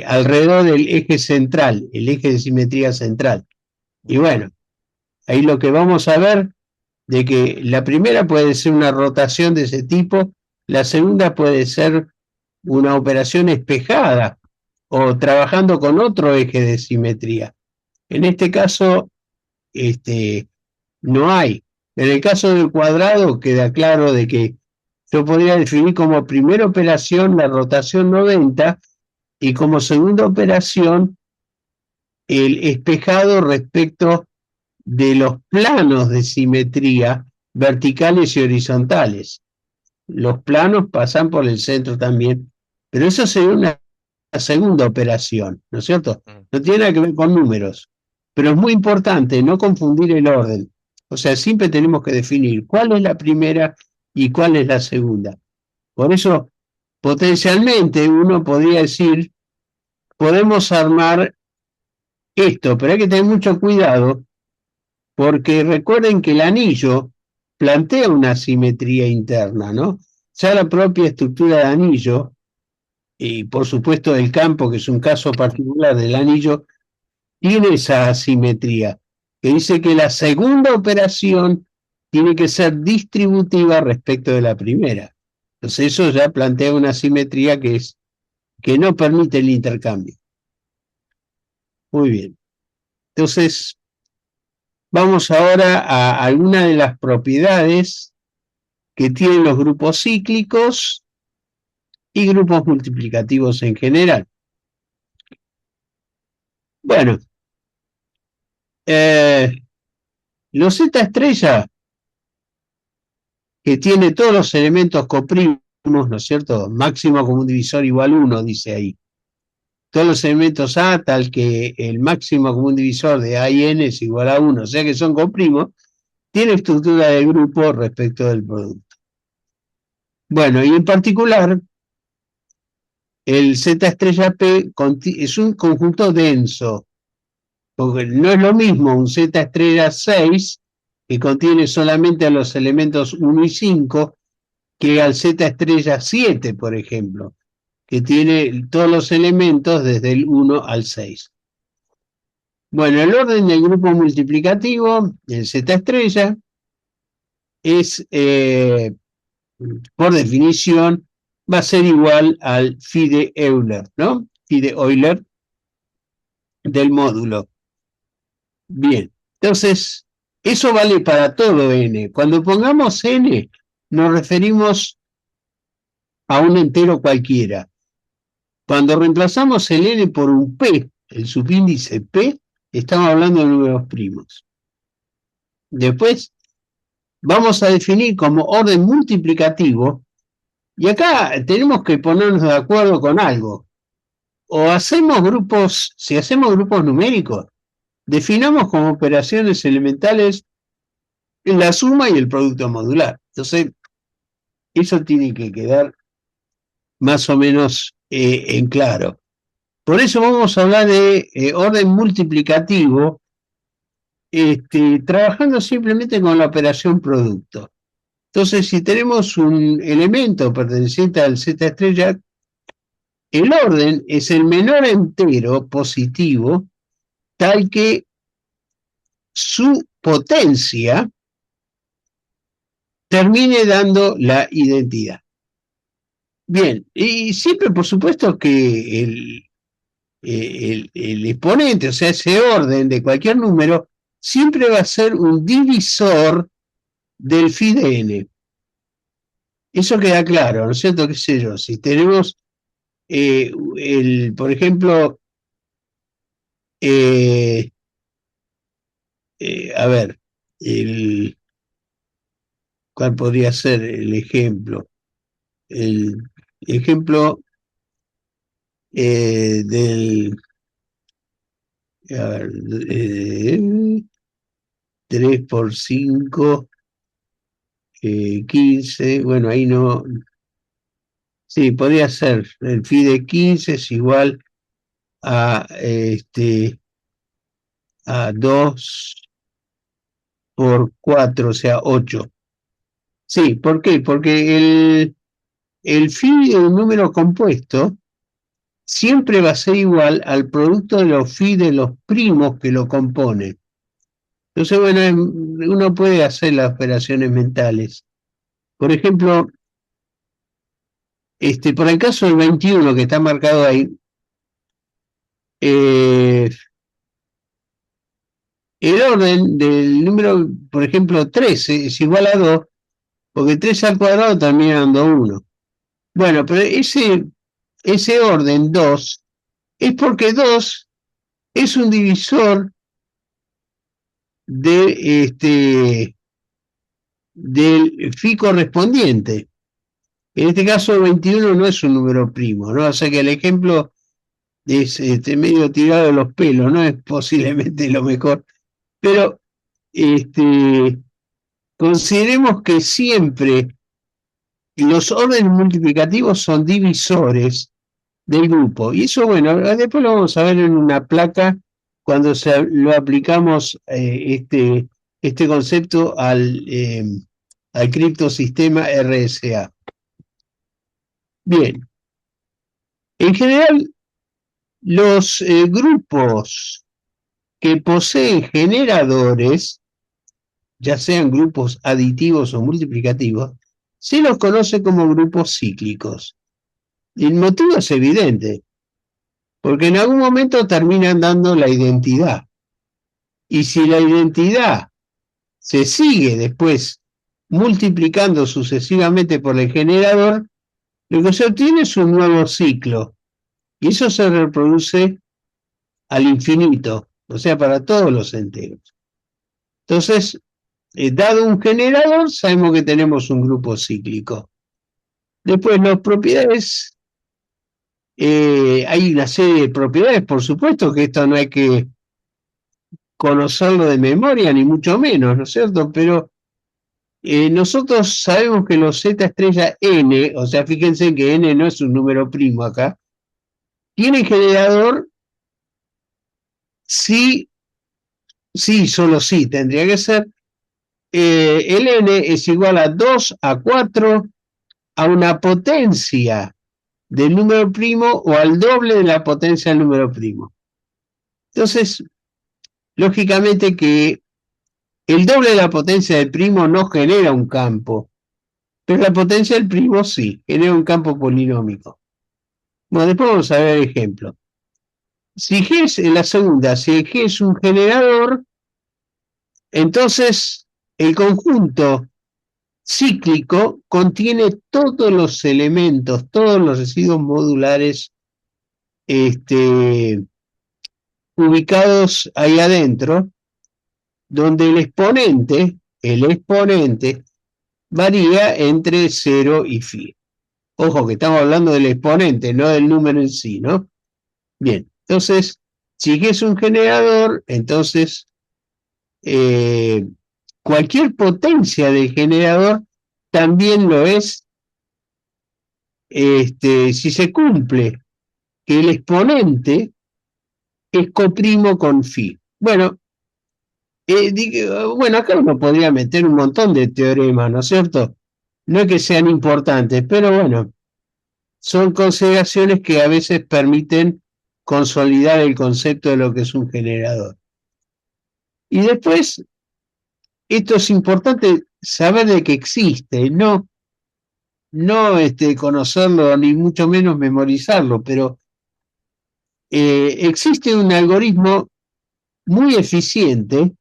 alrededor del eje central, el eje de simetría central. Y bueno, ahí lo que vamos a ver de que la primera puede ser una rotación de ese tipo, la segunda puede ser una operación espejada o trabajando con otro eje de simetría. En este caso, no hay. En el caso del cuadrado queda claro de que yo podría definir como primera operación la rotación 90 y como segunda operación el espejado respecto de los planos de simetría verticales y horizontales. Los planos pasan por el centro también, pero eso sería una segunda operación, ¿no es cierto? Mm. No tiene nada que ver con números, pero es muy importante no confundir el orden. O sea, siempre tenemos que definir cuál es la primera y cuál es la segunda. Por eso, potencialmente uno podría decir, podemos armar esto, pero hay que tener mucho cuidado porque recuerden que el anillo plantea una simetría interna, ¿no? Ya la propia estructura del anillo, y por supuesto el campo, que es un caso particular del anillo, tiene esa asimetría, que dice que la segunda operación tiene que ser distributiva respecto de la primera. Entonces eso ya plantea una simetría que no permite el intercambio. Muy bien. Entonces, vamos ahora a algunas de las propiedades que tienen los grupos cíclicos y grupos multiplicativos en general. Bueno, eh, los Z estrella, que tiene todos los elementos coprimos, ¿no es cierto? Máximo común divisor igual 1, dice ahí. Todos los elementos A, tal que el máximo común divisor de A y N es igual a 1, o sea que son coprimos, tiene estructura de grupo respecto del producto. Bueno, y en particular, el Z estrella P es un conjunto denso, porque no es lo mismo un Z estrella 6 que contiene solamente a los elementos 1 y 5 que al Z estrella 7, por ejemplo, que tiene todos los elementos desde el 1 al 6. Bueno, el orden del grupo multiplicativo, el Z estrella, es, por definición, va a ser igual al phi de Euler, ¿no? Phi de Euler del módulo. Bien, entonces, eso vale para todo n. Cuando pongamos n, nos referimos a un entero cualquiera. Cuando reemplazamos el n por un p, el subíndice p, estamos hablando de números primos. Después vamos a definir como orden multiplicativo, y acá tenemos que ponernos de acuerdo con algo. O hacemos grupos, si hacemos grupos numéricos, definamos como operaciones elementales la suma y el producto modular. Entonces, eso tiene que quedar más o menos en claro. Por eso vamos a hablar de orden multiplicativo, trabajando simplemente con la operación producto. Entonces, si tenemos un elemento perteneciente al Z estrella, El orden es el menor entero positivo tal que su potencia termine dando la identidad. Bien, y siempre por supuesto que el exponente, o sea, ese orden de cualquier número, siempre va a ser un divisor del phi de n. Eso queda claro, ¿no es cierto? ¿Qué sé yo? Si tenemos, por ejemplo, eh, a ver, el, ¿cuál podría ser el ejemplo? El ejemplo del, a ver, 3 por 5, 15, bueno, ahí no, sí, podría ser, el phi de 15 es igual a 2 por 4, o sea, 8. Sí, ¿por qué? Porque el phi de un número compuesto siempre va a ser igual al producto de los phi de los primos que lo componen. Entonces, bueno, uno puede hacer las operaciones mentales. Por ejemplo, por el caso del 21 que está marcado ahí, eh, el orden del número, por ejemplo, 13 es igual a 2, porque 3 al cuadrado termina dando 1. Bueno, pero ese orden 2 es porque 2 es un divisor de, del phi correspondiente. En este caso, 21 no es un número primo, ¿no? O sea que el ejemplo es medio tirado de los pelos, no es posiblemente lo mejor, pero consideremos que siempre los órdenes multiplicativos son divisores del grupo. Y eso, bueno, después lo vamos a ver en una placa cuando lo aplicamos este concepto al criptosistema RSA. Bien, en general, los grupos que poseen generadores, ya sean grupos aditivos o multiplicativos, se los conoce como grupos cíclicos. El motivo es evidente, porque en algún momento terminan dando la identidad. Y si la identidad se sigue después multiplicando sucesivamente por el generador, lo que se obtiene es un nuevo ciclo. Y eso se reproduce al infinito, o sea, para todos los enteros. Entonces, dado un generador, sabemos que tenemos un grupo cíclico. Después, las propiedades, hay una serie de propiedades, por supuesto que esto no hay que conocerlo de memoria, ni mucho menos, ¿no es cierto? Pero nosotros sabemos que los Z estrella n, o sea, fíjense que n no es un número primo acá, tienen generador sí, sí, solo sí, tendría que ser. El n es igual a 2 a 4 a una potencia del número primo o al doble de la potencia del número primo. Entonces, lógicamente que el doble de la potencia del primo no genera un campo, pero la potencia del primo sí, genera un campo polinómico. Bueno, después vamos a ver ejemplo. Si G es en la segunda, si G es un generador, entonces el conjunto cíclico contiene todos los elementos, todos los residuos modulares ubicados ahí adentro, donde el exponente varía entre 0 y phi. Ojo que estamos hablando del exponente, no del número en sí, ¿no? Bien, entonces, si G es un generador, entonces cualquier potencia del generador también lo es si se cumple que el exponente es coprimo con phi. Bueno, bueno, acá uno podría meter un montón de teoremas, ¿no es cierto? No es que sean importantes, pero bueno, son consideraciones que a veces permiten consolidar el concepto de lo que es un generador. Y después, esto es importante saber de que existe, no conocerlo ni mucho menos memorizarlo, pero existe un algoritmo muy eficiente,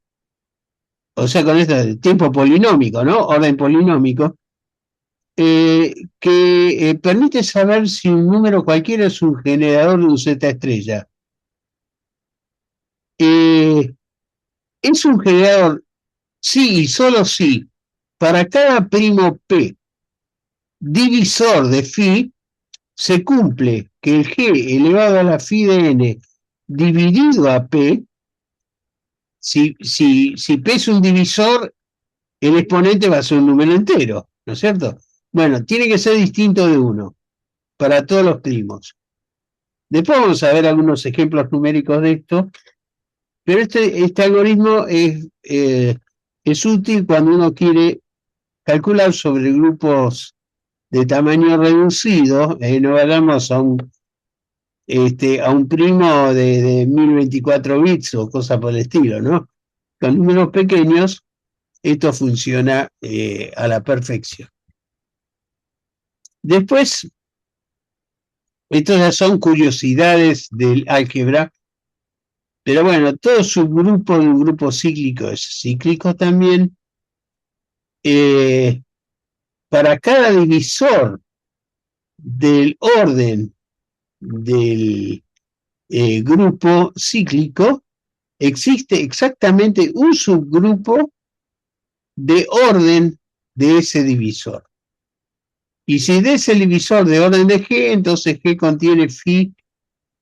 o sea, con este tiempo polinómico, ¿no? Orden polinómico, que permite saber si un número cualquiera es un generador de un Z estrella. Es un generador, sí y solo sí, para cada primo P divisor de phi, se cumple que el G elevado a la phi de n dividido a P, si P es un divisor, el exponente va a ser un número entero, ¿no es cierto? Bueno, tiene que ser distinto de 1 para todos los primos. Después vamos a ver algunos ejemplos numéricos de esto, pero este algoritmo es útil cuando uno quiere calcular sobre grupos de tamaño reducido, no vayamos a un primo de 1024 bits o cosa por el estilo, ¿no? Con números pequeños, esto funciona a la perfección. Después, estas ya son curiosidades del álgebra, pero bueno, todo subgrupo de un grupo cíclico es cíclico también. Para cada divisor del orden del grupo cíclico, existe exactamente un subgrupo de orden de ese divisor. Y si de ese divisor de orden de G, entonces G contiene phi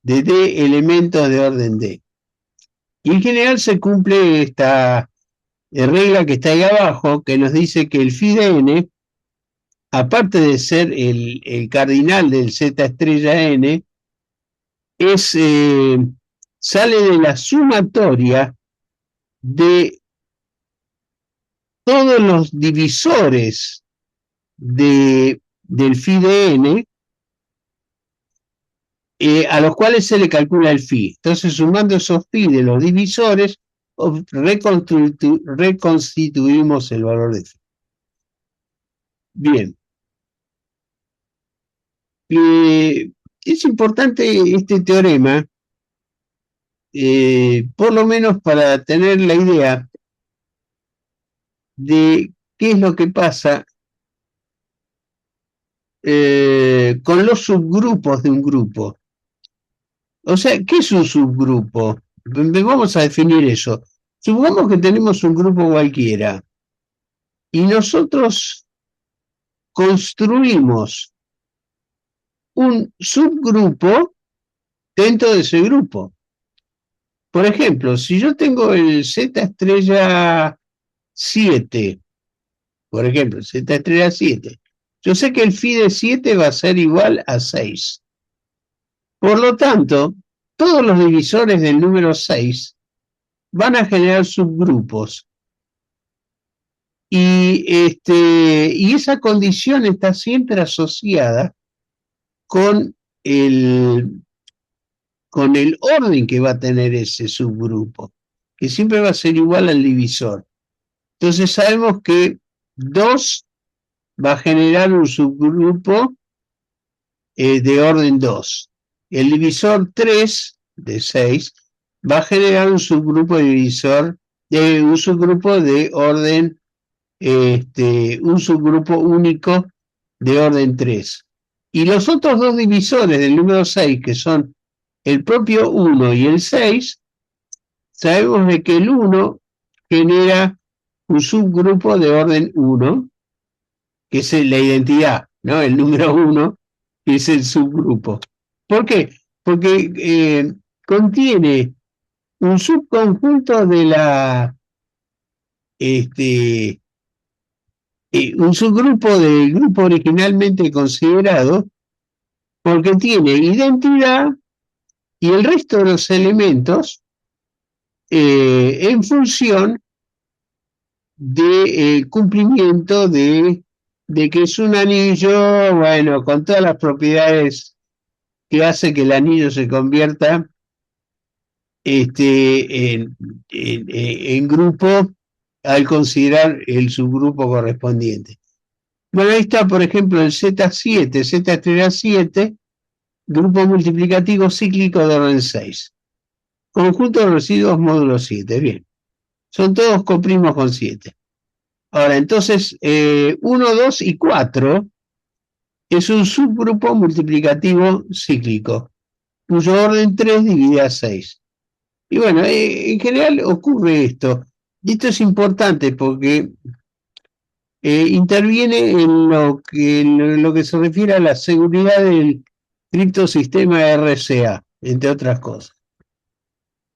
de D elementos de orden D. Y en general se cumple esta regla que está ahí abajo, que nos dice que el phi de n, aparte de ser el cardinal del Z estrella n, sale de la sumatoria de todos los divisores del phi de n, a los cuales se le calcula el phi. Entonces, sumando esos phi de los divisores, reconstituimos el valor de phi. Bien. Es importante este teorema, por lo menos para tener la idea de qué es lo que pasa con los subgrupos de un grupo. O sea, ¿qué es un subgrupo? Vamos a definir eso. Supongamos que tenemos un grupo cualquiera y nosotros construimos un subgrupo dentro de ese grupo. Por ejemplo, si yo tengo el Z estrella 7, por ejemplo, Z estrella 7, yo sé que el phi de 7 va a ser igual a 6. Por lo tanto, todos los divisores del número 6 van a generar subgrupos. Y esa condición está siempre asociada con con el orden que va a tener ese subgrupo, que siempre va a ser igual al divisor. Entonces sabemos que 2 va a generar un subgrupo de orden 2. El divisor 3 de 6 va a generar un subgrupo de orden, un subgrupo único de orden 3. Y los otros dos divisores del número 6, que son el propio 1 y el 6, sabemos de que el 1 genera un subgrupo de orden 1, que es la identidad, ¿no? El número 1, que es el subgrupo. ¿Por qué? Porque contiene un subconjunto de un subgrupo del grupo originalmente considerado, porque tiene identidad y el resto de los elementos en función de cumplimiento de de que es un anillo, bueno, con todas las propiedades que hace que el anillo se convierta en grupo al considerar el subgrupo correspondiente. Bueno, ahí está, por ejemplo, el Z7, Z estrella 7, grupo multiplicativo cíclico de orden 6. Conjunto de residuos módulo 7. Bien, son todos coprimos con 7. Ahora, entonces, 1, 2 y 4 es un subgrupo multiplicativo cíclico, cuyo orden 3 divide a 6. Y bueno, en general ocurre esto. Y esto es importante porque interviene en lo que se refiere a la seguridad del criptosistema RCA, entre otras cosas.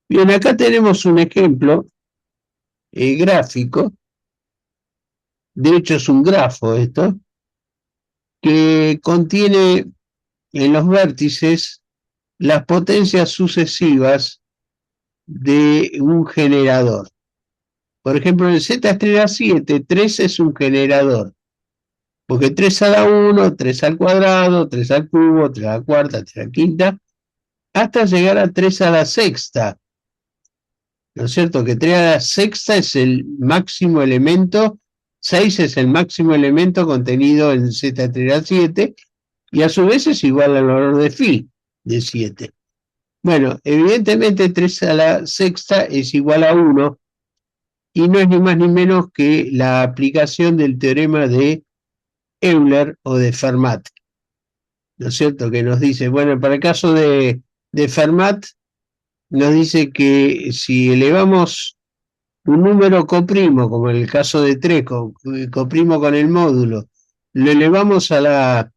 Bien, acá tenemos un ejemplo gráfico, de hecho es un grafo esto, que contiene en los vértices las potencias sucesivas de un generador. Por ejemplo, en el Z estrella 7, 3 es un generador, porque 3 a la 1, 3 al cuadrado, 3 al cubo, 3 a la cuarta, 3 a la quinta, hasta llegar a 3 a la sexta. ¿No es cierto? Que 3 a la sexta es el máximo elemento, 6 es el máximo elemento contenido en Z estrella 7, y a su vez es igual al valor de phi de 7. Bueno, evidentemente 3 a la sexta es igual a 1, y no es ni más ni menos que la aplicación del teorema de Euler o de Fermat, ¿no es cierto? Que nos dice, bueno, para el caso de Fermat, nos dice que si elevamos un número coprimo, como en el caso de 3, coprimo con el módulo, lo elevamos al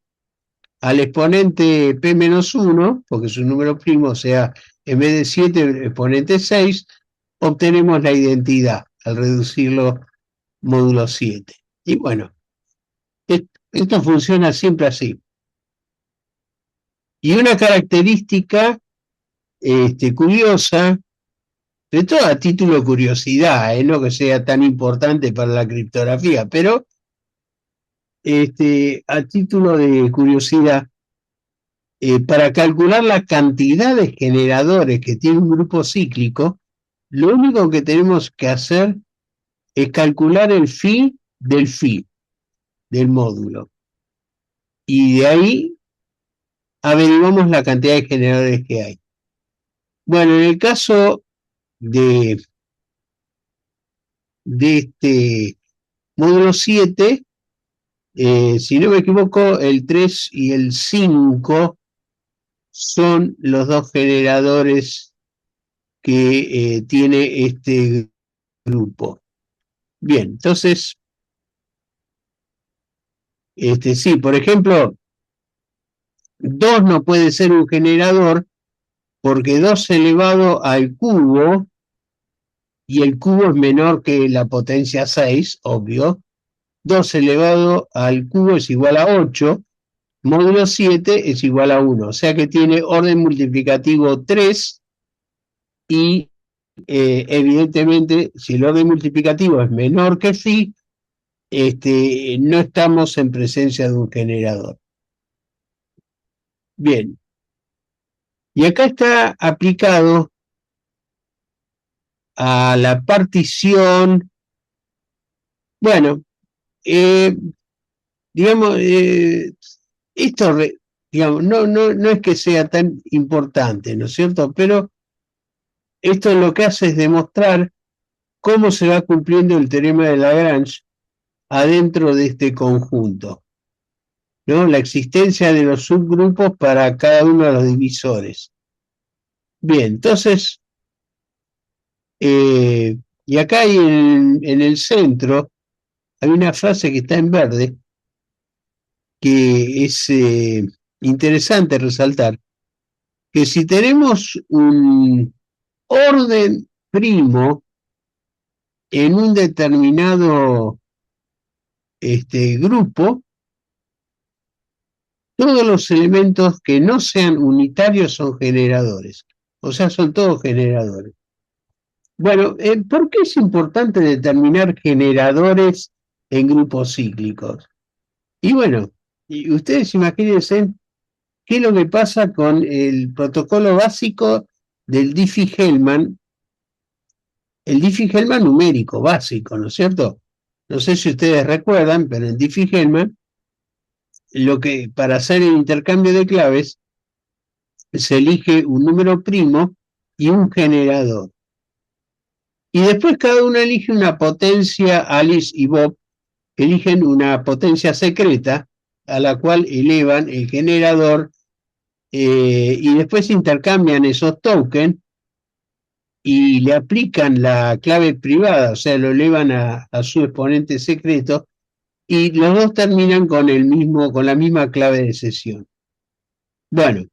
exponente P-1, porque es un número primo, o sea, en vez de 7, exponente 6, obtenemos la identidad al reducirlo módulo 7. Y bueno, esto funciona siempre así. Y una característica curiosa, de todo a título de curiosidad, no que sea tan importante para la criptografía, pero a título de curiosidad, para calcular la cantidad de generadores que tiene un grupo cíclico, lo único que tenemos que hacer es calcular el phi del módulo. Y de ahí averiguamos la cantidad de generadores que hay. Bueno, en el caso de este módulo 7, si no me equivoco, el 3 y el 5 son los dos generadores que tiene este grupo. Bien, entonces, sí, por ejemplo, 2 no puede ser un generador porque 2 elevado al cubo, y el cubo es menor que la potencia 6, obvio. 2 elevado al cubo es igual a 8, módulo 7 es igual a 1, o sea que tiene orden multiplicativo 3 y evidentemente si el orden multiplicativo es menor que phi, no estamos en presencia de un generador. Bien, y acá está aplicado a la partición, bueno, digamos, esto, digamos, no es que sea tan importante, ¿no es cierto? Pero esto lo que hace es demostrar cómo se va cumpliendo el teorema de Lagrange adentro de este conjunto, ¿no? La existencia de los subgrupos para cada uno de los divisores. Bien, entonces, y acá hay en el centro, hay una frase que está en verde, que es interesante resaltar, que si tenemos un orden primo en un determinado grupo, todos los elementos que no sean unitarios son generadores, o sea, son todos generadores. Bueno, ¿por qué es importante determinar generadores en grupos cíclicos? Y bueno, y ustedes imagínense qué es lo que pasa con el protocolo básico del Diffie-Hellman, el Diffie-Hellman numérico básico, ¿no es cierto? No sé si ustedes recuerdan, pero en Diffie-Hellman, lo que para hacer el intercambio de claves se elige un número primo y un generador. Y después cada uno elige una potencia, Alice y Bob eligen una potencia secreta a la cual elevan el generador y después intercambian esos tokens y le aplican la clave privada, o sea, lo elevan a su exponente secreto y los dos terminan con el mismo, con la misma clave de sesión. Bueno,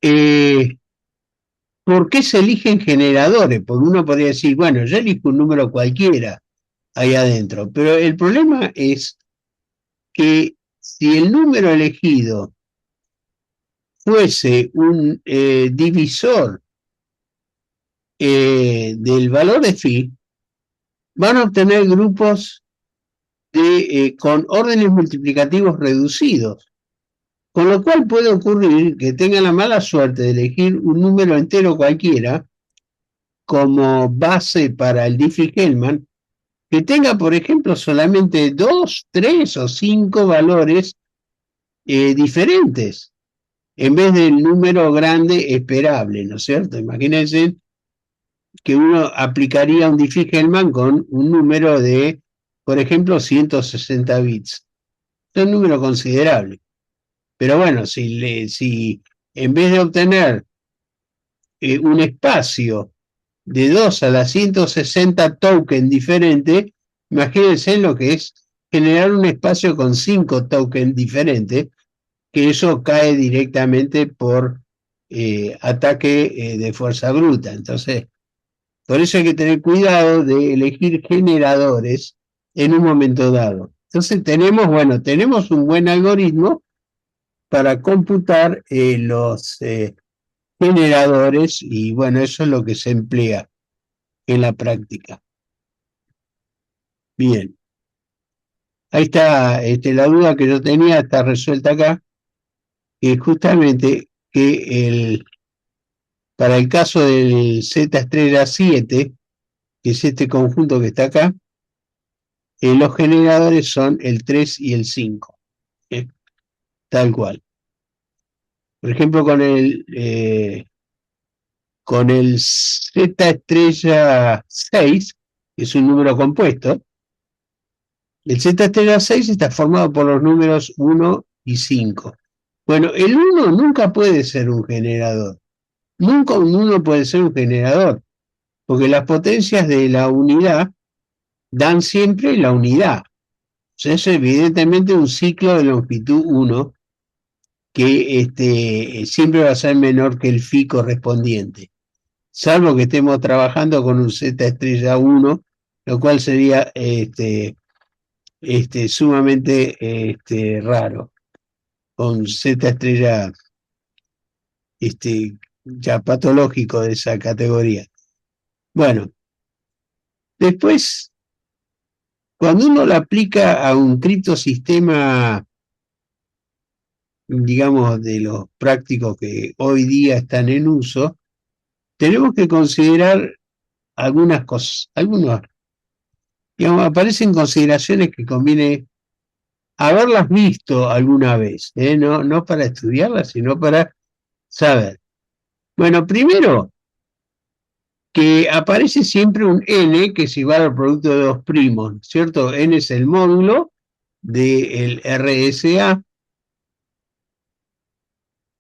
eh, ¿por qué se eligen generadores? Porque uno podría decir, bueno, yo elijo un número cualquiera ahí adentro, pero el problema es que si el número elegido fuese un divisor del valor de phi, van a obtener grupos con órdenes multiplicativos reducidos, con lo cual puede ocurrir que tengan la mala suerte de elegir un número entero cualquiera como base para el Diffie-Hellman, que tenga, por ejemplo, solamente 2, 3 o 5 valores diferentes, en vez del número grande esperable, ¿no es cierto? Imagínense que uno aplicaría un Diffie-Hellman con un número de, por ejemplo, 160 bits. Es un número considerable. Pero bueno, si en vez de obtener un espacio de 2 a la 160 tokens diferentes, imagínense lo que es generar un espacio con 5 tokens diferentes, que eso cae directamente por ataque de fuerza bruta. Entonces, por eso hay que tener cuidado de elegir generadores en un momento dado. Entonces tenemos un buen algoritmo para computar los generadores y bueno, eso es lo que se emplea en la práctica. Bien, ahí está la duda que yo tenía, está resuelta acá, que justamente para el caso del Z estrella 7, que es este conjunto que está acá, los generadores son el 3 y el 5, tal cual. Por ejemplo, con el Z estrella 6, que es un número compuesto, el Z estrella 6 está formado por los números 1 y 5. Bueno, el 1 nunca puede ser un generador. Nunca un 1 puede ser un generador, porque las potencias de la unidad dan siempre la unidad. O sea, es evidentemente un ciclo de longitud 1 que siempre va a ser menor que el phi correspondiente, salvo que estemos trabajando con un Z estrella 1, lo cual sería sumamente raro, con Z estrella ya patológico de esa categoría. Bueno, después, cuando uno lo aplica a un criptosistema, digamos, de los prácticos que hoy día están en uso, tenemos que considerar algunas cosas, digamos, aparecen consideraciones que conviene haberlas visto alguna vez, no para estudiarlas, sino para saber. Bueno, primero, que aparece siempre un n que es igual al producto de dos primos, ¿cierto? N es el módulo del RSA,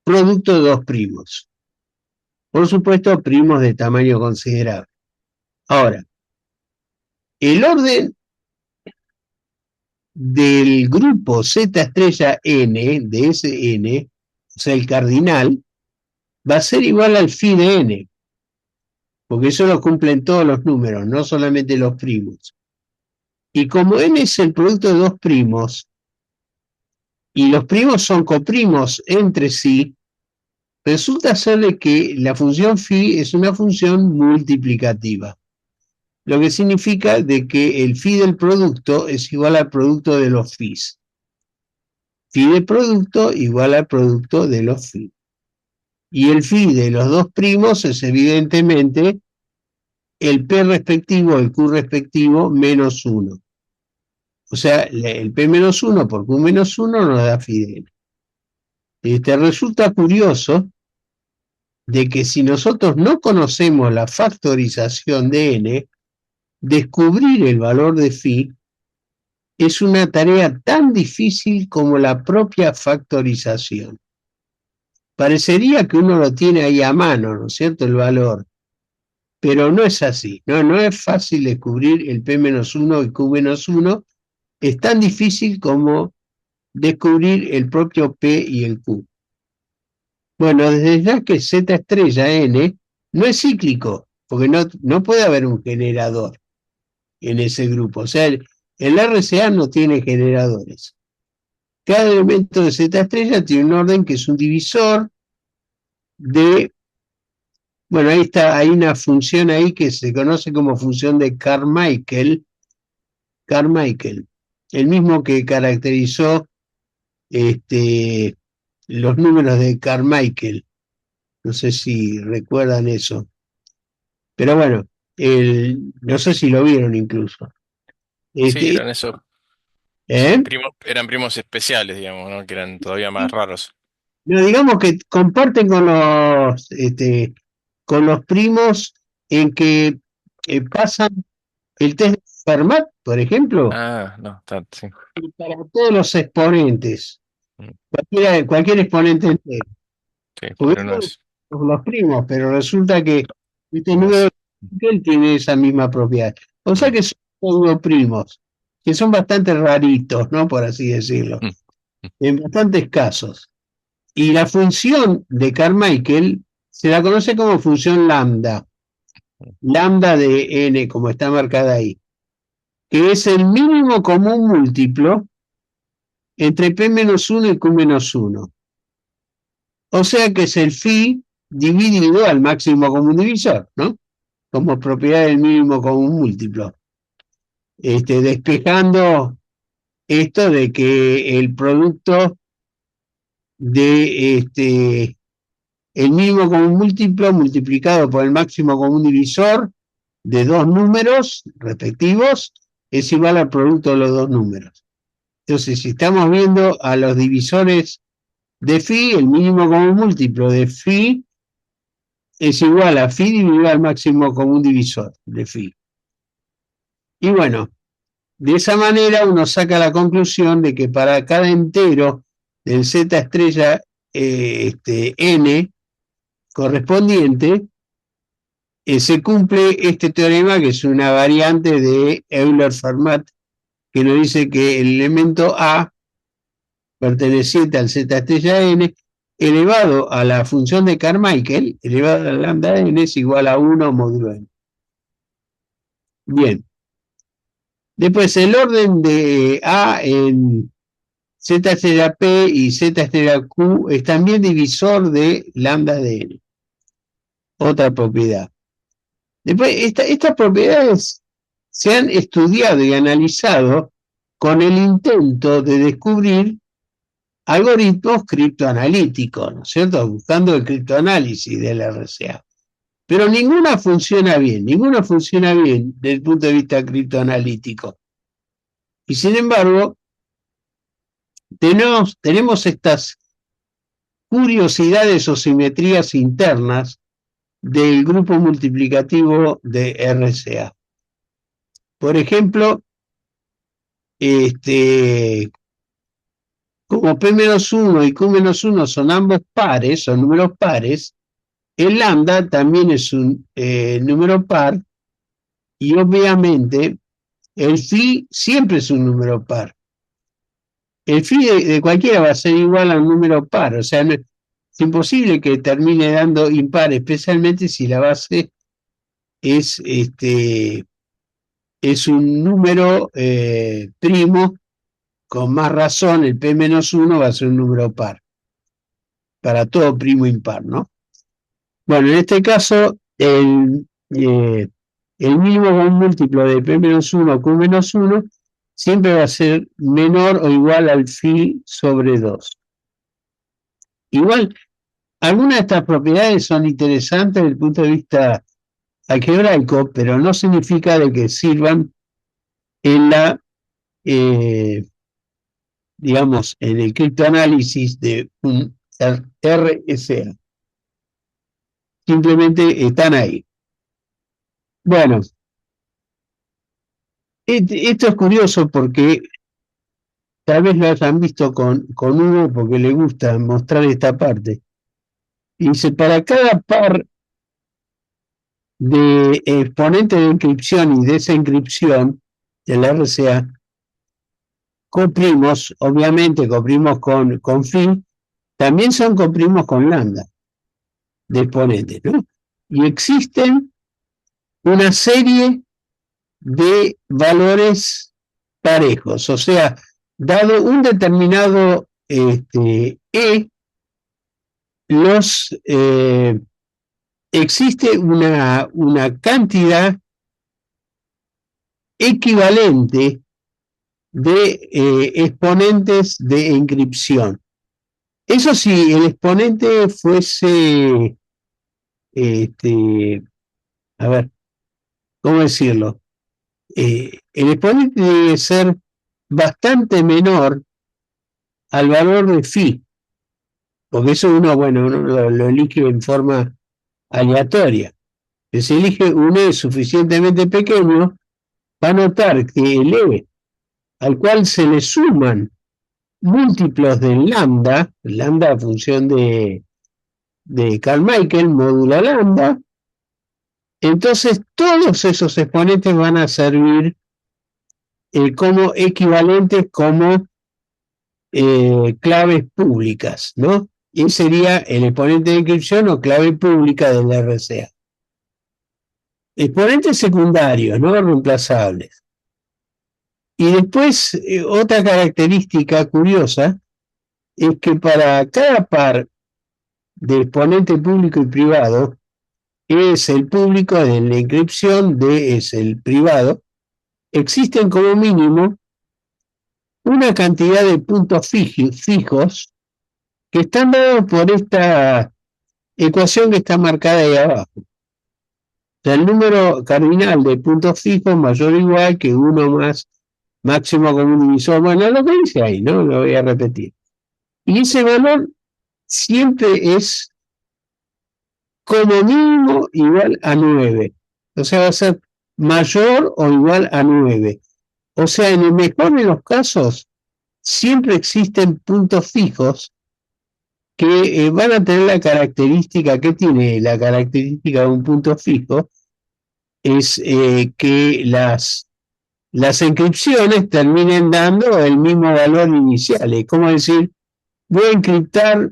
producto de dos primos. Por supuesto, primos de tamaño considerable. Ahora, el orden del grupo Z estrella n, de ese n, o sea, el cardinal, va a ser igual al phi de n, porque eso lo cumplen todos los números, no solamente los primos. Y como n es el producto de dos primos, y los primos son coprimos entre sí, resulta ser de que la función phi es una función multiplicativa. lo que significa de que el phi del producto es igual al producto de los phis. Phi del producto igual al producto de los phi. Y el phi de los dos primos es evidentemente el P respectivo, el Q respectivo, menos 1. O sea, el P menos 1 por Q menos 1 nos da phi de n. Resulta curioso de que si nosotros no conocemos la factorización de n, descubrir el valor de phi es una tarea tan difícil como la propia factorización. Parecería que uno lo tiene ahí a mano, ¿no es cierto?, el valor. Pero no es así, no es fácil descubrir el P-1 y Q-1, es tan difícil como descubrir el propio P y el Q. Bueno, desde ya que Z estrella N no es cíclico, porque no puede haber un generador en ese grupo. O sea, el RCA no tiene generadores. Cada elemento de Z estrella tiene un orden que es un divisor de... Bueno, ahí está, hay una función ahí que se conoce como función de Carmichael, el mismo que caracterizó los números de Carmichael. No sé si recuerdan eso. Pero bueno, no sé si lo vieron incluso. Sí, Este, eran eso. Sí, ¿eh? eran primos especiales, digamos, ¿no? Que eran todavía más raros. No, digamos que comparten con los primos en que pasan el test de Fermat, por ejemplo, Ah, no, está, sí. para todos los exponentes, Mm, cualquier exponente entero. sí, Porque pero no es. son los primos, pero resulta que este No número es. que él tiene esa misma propiedad. O sea Mm, que son todos primos, que son bastante raritos, ¿no? Por así decirlo, mm, en bastantes casos. Y la función de Carmichael se la conoce como función lambda, mm. lambda de n, como está marcada ahí, que es el mínimo común múltiplo entre P-1 y Q-1. O sea que es el phi dividido al máximo común divisor, ¿no? Como propiedad del mínimo común múltiplo. Despejando esto de que el producto de el mínimo común múltiplo multiplicado por el máximo común divisor de dos números respectivos es igual al producto de los dos números. Entonces, si estamos viendo a los divisores de phi, el mínimo común múltiplo de phi es igual a phi dividido al máximo común divisor de phi. Y bueno, de esa manera uno saca la conclusión de que para cada entero del Z estrella n correspondiente, se cumple este teorema, que es una variante de Euler-Fermat, que nos dice que el elemento A perteneciente al Z estrella n, elevado a la función de Carmichael, elevado a la lambda n, es igual a 1 módulo n. Bien. Después el orden de A en Z estrella P y Z estrella Q es también divisor de lambda de n. Otra propiedad. Después, estas propiedades se han estudiado y analizado con el intento de descubrir algoritmos criptoanalíticos, ¿no es cierto? Buscando el criptoanálisis del RCA. Pero ninguna funciona bien desde el punto de vista criptoanalítico. Y sin embargo, tenemos estas curiosidades o simetrías internas del grupo multiplicativo de RCA. Por ejemplo, como P-1 y Q-1 son ambos pares, son números pares, el lambda también es un número par y obviamente el phi siempre es un número par. El phi de cualquiera va a ser igual a un número par, o sea, es imposible que termine dando impar, especialmente si la base es, es un número primo. Con más razón, el P-1 va a ser un número par, para todo primo impar, ¿no? Bueno, en este caso, el mínimo con un múltiplo de P-1 o Q-1 siempre va a ser menor o igual al phi sobre 2. Igual, algunas de estas propiedades son interesantes desde el punto de vista algebraico, pero no significa de que sirvan en la, digamos, en el criptoanálisis de un RSA. Simplemente están ahí. Bueno, esto es curioso porque tal vez lo hayan visto con Hugo porque le gusta mostrar esta parte. Dice, para cada par de exponentes de encripción y desencripción del RCA, coprimos, obviamente coprimos con phi, también son coprimos con lambda de exponentes, ¿no? Y existen una serie de valores parejos, o sea, dado un determinado E, existe una cantidad equivalente de exponentes de encripción. Eso si el exponente fuese, a ver, ¿cómo decirlo? El exponente debe ser bastante menor al valor de phi, porque eso uno lo elige en forma aleatoria. Si se elige un E suficientemente pequeño, va a notar que el E al cual se le suman múltiplos de lambda función de Carmichael, módulo lambda, entonces todos esos exponentes van a servir como equivalentes como claves públicas, ¿no? Y sería el exponente de encripción o clave pública del RCA. Exponentes secundarios, ¿no? Reemplazables. Y después, otra característica curiosa es que para cada par de exponente público y privado, E es el público de la encripción, D es el privado, existen como mínimo una cantidad de puntos fijos que están dados por esta ecuación que está marcada ahí abajo. O sea, el número cardinal de puntos fijos mayor o igual que 1 más máximo común divisor. Bueno, lo que dice ahí, ¿no? Lo voy a repetir. Y ese valor siempre es como mínimo igual a 9. O sea, va a ser mayor o igual a 9. O sea, en el mejor de los casos, siempre existen puntos fijos que van a tener la característica que tiene la característica de un punto fijo, es que las encripciones terminen dando el mismo valor inicial. Es como decir, voy a encriptar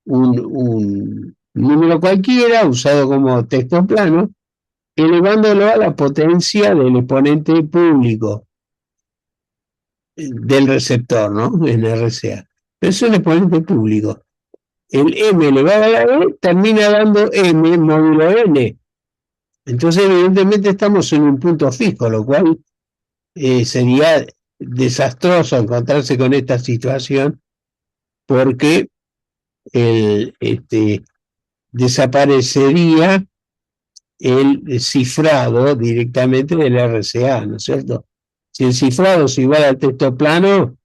un número cualquiera usado como texto plano, elevándolo a la potencia del exponente público del receptor, ¿no? En RCA. Pero es un exponente público. El M elevado a la E termina dando M módulo N. Entonces, evidentemente, estamos en un punto fijo, lo cual sería desastroso encontrarse con esta situación porque desaparecería el cifrado directamente del RCA, ¿no es cierto? Si el cifrado es igual al texto plano,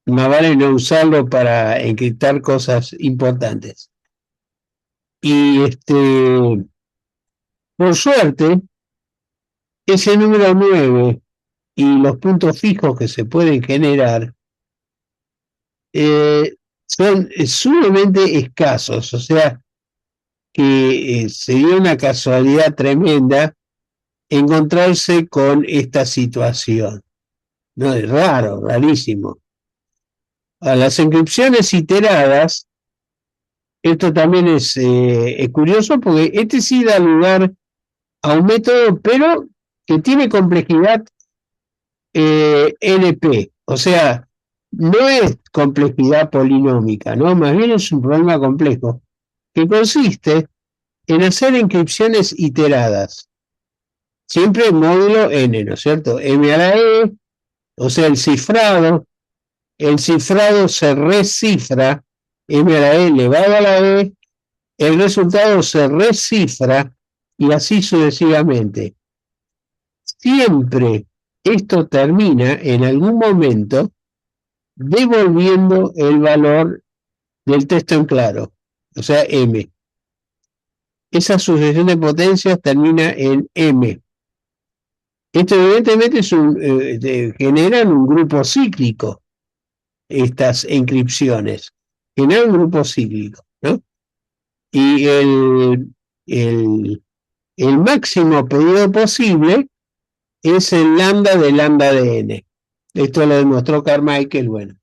más vale no usarlo para encriptar cosas importantes. Y por suerte, ese número 9 y los puntos fijos que se pueden generar son sumamente escasos, o sea que sería una casualidad tremenda encontrarse con esta situación. No, es raro, rarísimo. A las encripciones iteradas, esto también es curioso porque este sí da lugar a un método, pero que tiene complejidad NP, o sea, no es complejidad polinómica, ¿no? Más bien es un problema complejo, que consiste en hacer encripciones iteradas, siempre en módulo n, ¿no es cierto? M a la e, o sea, el cifrado se recifra, m a la e elevado a la e, el resultado se recifra y así sucesivamente. Siempre esto termina en algún momento devolviendo el valor del texto en claro, o sea, m. Esa sucesión de potencias termina en m. Esto evidentemente generan un grupo cíclico, estas encripciones, generan un grupo cíclico, ¿no? Y el máximo pedido posible es el lambda de lambda de n. Esto lo demostró Carmichael. Bueno,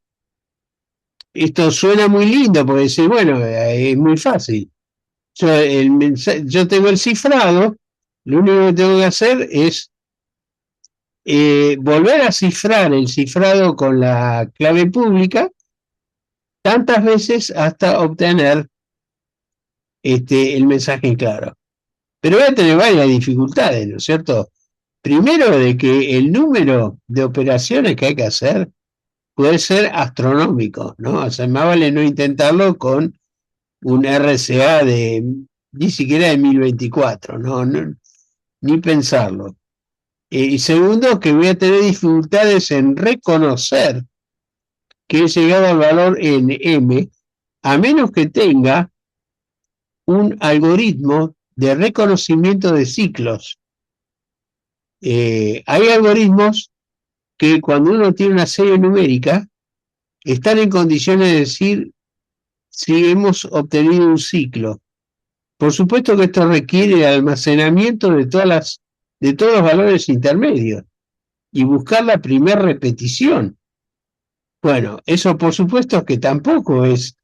esto suena muy lindo porque dice, bueno, es muy fácil. Yo tengo el cifrado, lo único que tengo que hacer es volver a cifrar el cifrado con la clave pública tantas veces hasta obtener el mensaje en claro. Pero voy a tener varias dificultades, ¿no es cierto? Primero, de que el número de operaciones que hay que hacer puede ser astronómico, ¿no? O sea, más vale no intentarlo con un RCA ni siquiera de 1024, ¿no? Ni pensarlo. Y segundo, que voy a tener dificultades en reconocer que he llegado al valor en M, a menos que tenga un algoritmo de reconocimiento de ciclos. Hay algoritmos que cuando uno tiene una serie numérica, están en condiciones de decir si hemos obtenido un ciclo. Por supuesto que esto requiere el almacenamiento de todos los valores intermedios y buscar la primera repetición. Bueno, eso por supuesto que tampoco es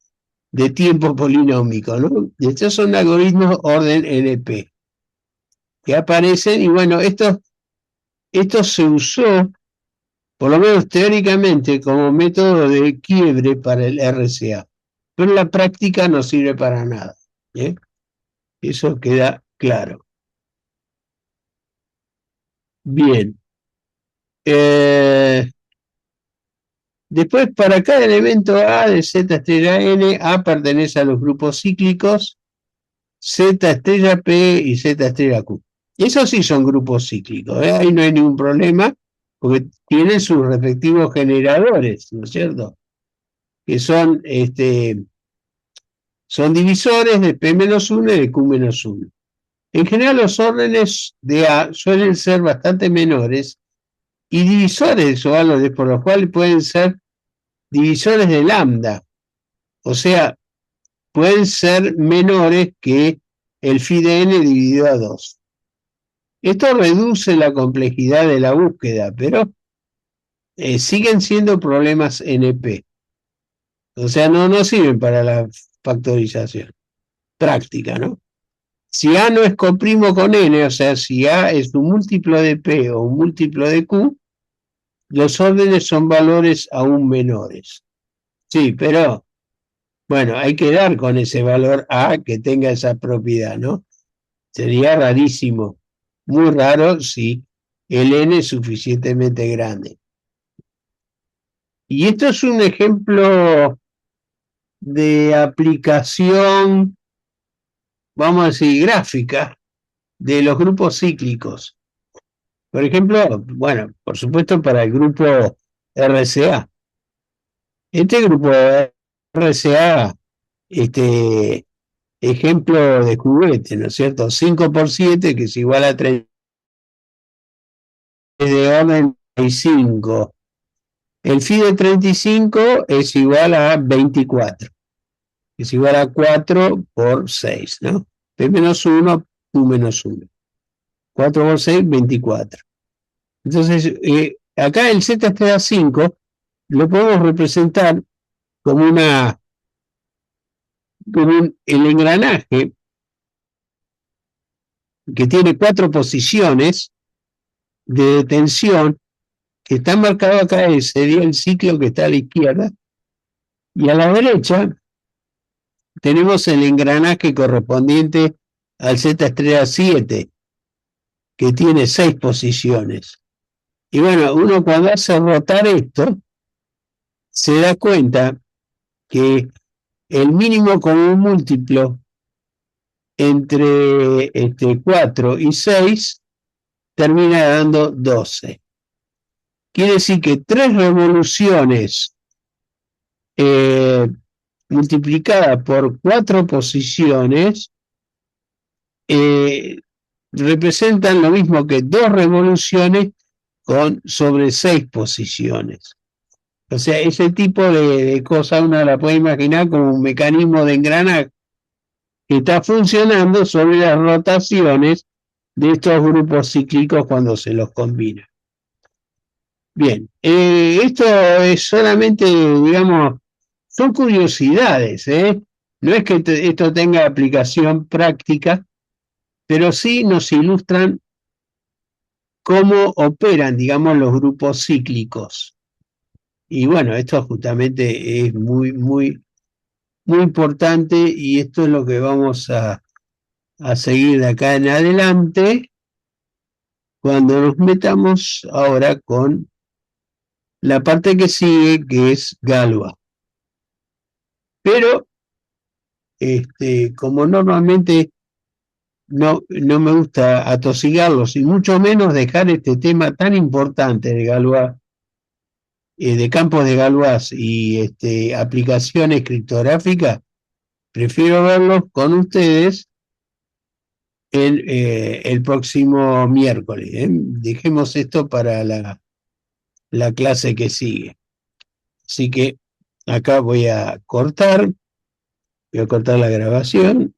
de tiempo polinómico, ¿no? Estos son algoritmos orden NP que aparecen y bueno, esto se usó, por lo menos teóricamente, como método de quiebre para el RCA, pero en la práctica no sirve para nada, ¿eh? Eso queda claro. Bien. Después, para cada elemento A de Z estrella N, A pertenece a los grupos cíclicos Z estrella P y Z estrella Q. Esos sí son grupos cíclicos, ¿eh? Ahí no hay ningún problema, porque tienen sus respectivos generadores, ¿no es cierto? Que son divisores de P-1 y de Q-1. En general, los órdenes de A suelen ser bastante menores y divisores o valores por los cuales pueden ser divisores de lambda, o sea, pueden ser menores que el phi de n dividido a 2. Esto reduce la complejidad de la búsqueda, pero siguen siendo problemas NP. O sea, no sirven para la factorización práctica, ¿no? Si A no es coprimo con N, o sea, si A es un múltiplo de P o un múltiplo de Q, los órdenes son valores aún menores. Sí, pero, bueno, hay que dar con ese valor A que tenga esa propiedad, ¿no? Sería rarísimo, muy raro si el N es suficientemente grande. Y esto es un ejemplo de aplicación, vamos a decir, gráfica de los grupos cíclicos. Por ejemplo, bueno, por supuesto para el grupo RCA. Este grupo RCA, ejemplo de juguete, ¿no es cierto? 5 por 7, que es igual a 3 de orden 35. El phi de 35 es igual a 24. Es igual a 4 por 6, ¿no? P-1, Q-1. 4 por 6, 24. Entonces, acá el Z estrella 5 lo podemos representar como el engranaje que tiene 4 posiciones de detención que están marcados acá, sería el ciclo que está a la izquierda, y a la derecha tenemos el engranaje correspondiente al Z estrella 7, que tiene 6 posiciones. Y bueno, uno cuando hace rotar esto, se da cuenta que el mínimo común múltiplo entre 4 y 6 termina dando 12. Quiere decir que 3 revoluciones eh, multiplicadas por 4 posiciones eh, representan lo mismo que 2 revoluciones sobre 6 posiciones. O sea, ese tipo de cosas uno la puede imaginar como un mecanismo de engranaje que está funcionando sobre las rotaciones de estos grupos cíclicos cuando se los combina. Bien, esto es solamente, digamos, son curiosidades, ¿eh? No es que esto tenga aplicación práctica, pero sí nos ilustran cómo operan, digamos, los grupos cíclicos. Y bueno, esto justamente es muy importante y esto es lo que vamos a seguir de acá en adelante cuando nos metamos ahora con la parte que sigue, que es Galois. Pero, como normalmente no me gusta atosigarlos y mucho menos dejar este tema tan importante de Galois, de campos de Galois y aplicaciones criptográficas, prefiero verlos con ustedes el próximo miércoles. Dejemos esto para la clase que sigue. Así que acá voy a cortar la grabación.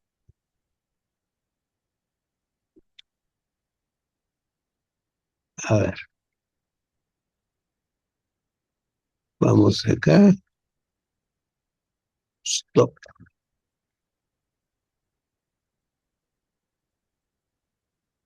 A ver, vamos acá. Stop.